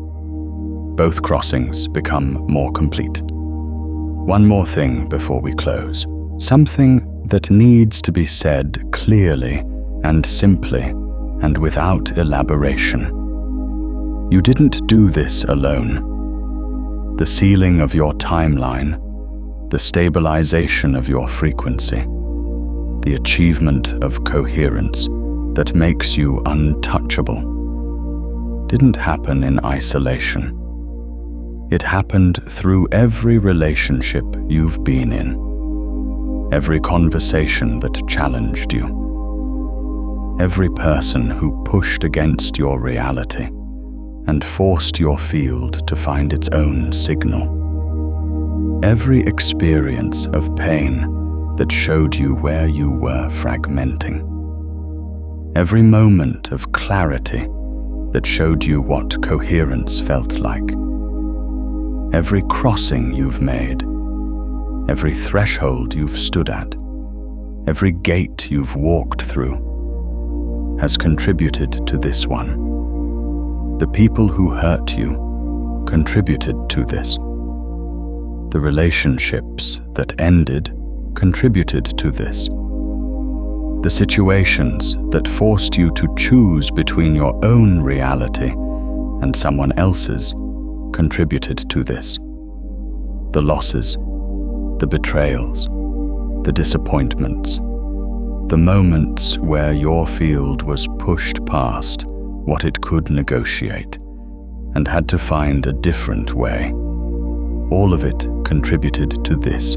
Both crossings become more complete. One more thing before we close. Something that needs to be said clearly and simply and without elaboration. You didn't do this alone. The sealing of your timeline, the stabilization of your frequency, the achievement of coherence that makes you untouchable, didn't happen in isolation. It happened through every relationship you've been in. Every conversation that challenged you, every person who pushed against your reality and forced your field to find its own signal, every experience of pain that showed you where you were fragmenting, every moment of clarity that showed you what coherence felt like, every crossing you've made, every threshold you've stood at, every gate you've walked through, has contributed to this one. The people who hurt you contributed to this. The relationships that ended contributed to this. The situations that forced you to choose between your own reality and someone else's contributed to this. The losses, the betrayals, the disappointments, the moments where your field was pushed past what it could negotiate and had to find a different way. All of it contributed to this.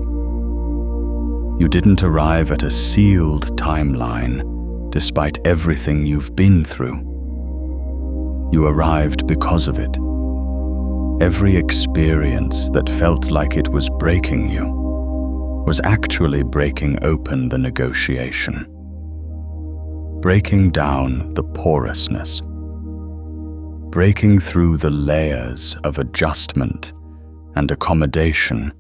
You didn't arrive at a sealed timeline despite everything you've been through. You arrived because of it. Every experience that felt like it was breaking you was actually breaking open the negotiation, breaking down the porousness, breaking through the layers of adjustment and accommodation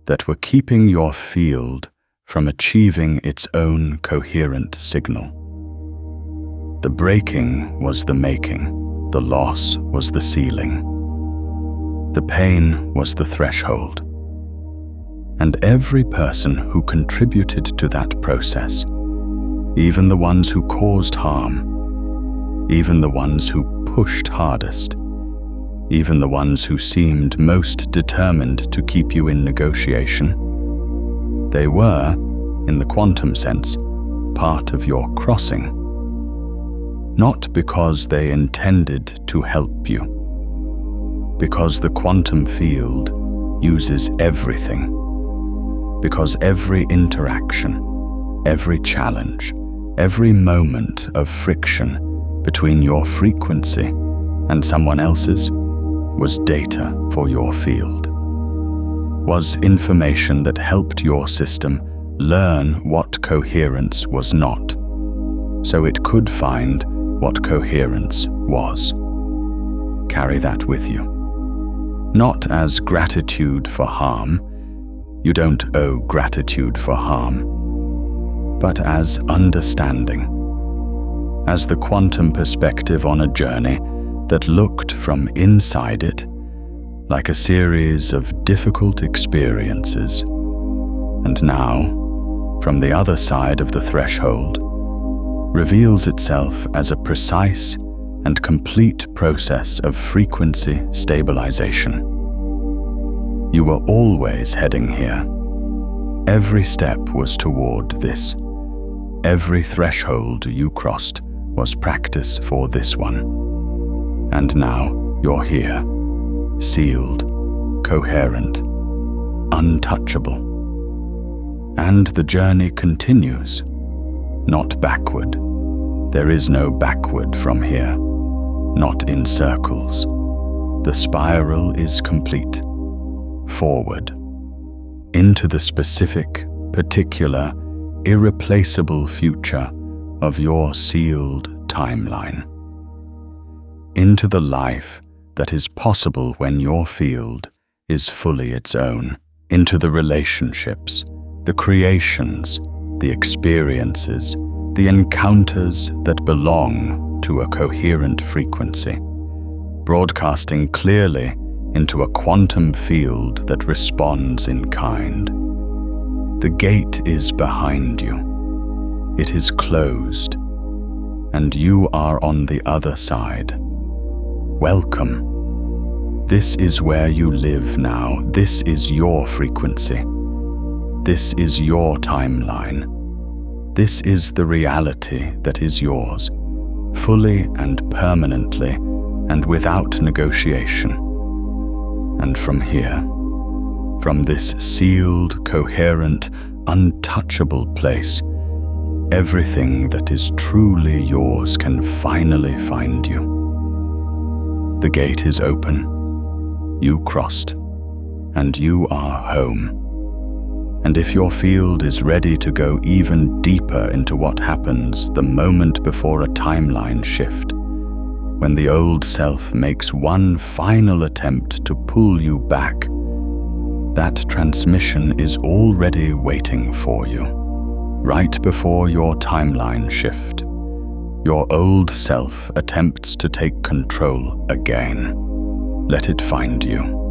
that were keeping your field from achieving its own coherent signal. The breaking was the making, the loss was the sealing, the pain was the threshold. And every person who contributed to that process, even the ones who caused harm, even the ones who pushed hardest, even the ones who seemed most determined to keep you in negotiation, they were, in the quantum sense, part of your crossing, not because they intended to help you, because the quantum field uses everything, because every interaction, every challenge, every moment of friction between your frequency and someone else's was data for your field, was information that helped your system learn what coherence was not, so it could find what coherence was. Carry that with you. Not as gratitude for harm, you don't owe gratitude for harm, but as understanding, as the quantum perspective on a journey that looked from inside it like a series of difficult experiences, and now, from the other side of the threshold, reveals itself as a precise and complete process of frequency stabilization. You were always heading here. Every step was toward this. Every threshold you crossed was practice for this one. And now you're here, sealed, coherent, untouchable. And the journey continues, not backward. There is no backward from here, not in circles. The spiral is complete. Forward, into the specific, particular, irreplaceable future of your sealed timeline. Into the life that is possible when your field is fully its own. Into the relationships, the creations, the experiences, the encounters that belong to a coherent frequency, broadcasting clearly into a quantum field that responds in kind. The gate is behind you. It is closed, and you are on the other side. Welcome. This is where you live now. This is your frequency. This is your timeline. This is the reality that is yours, fully and permanently and without negotiation. And from here, from this sealed, coherent, untouchable place, everything that is truly yours can finally find you. The gate is open. You crossed, and you are home. And if your field is ready to go even deeper into what happens the moment before a timeline shift, when the old self makes one final attempt to pull you back, that transmission is already waiting for you. Right before your timeline shift, your old self attempts to take control again. Let it find you.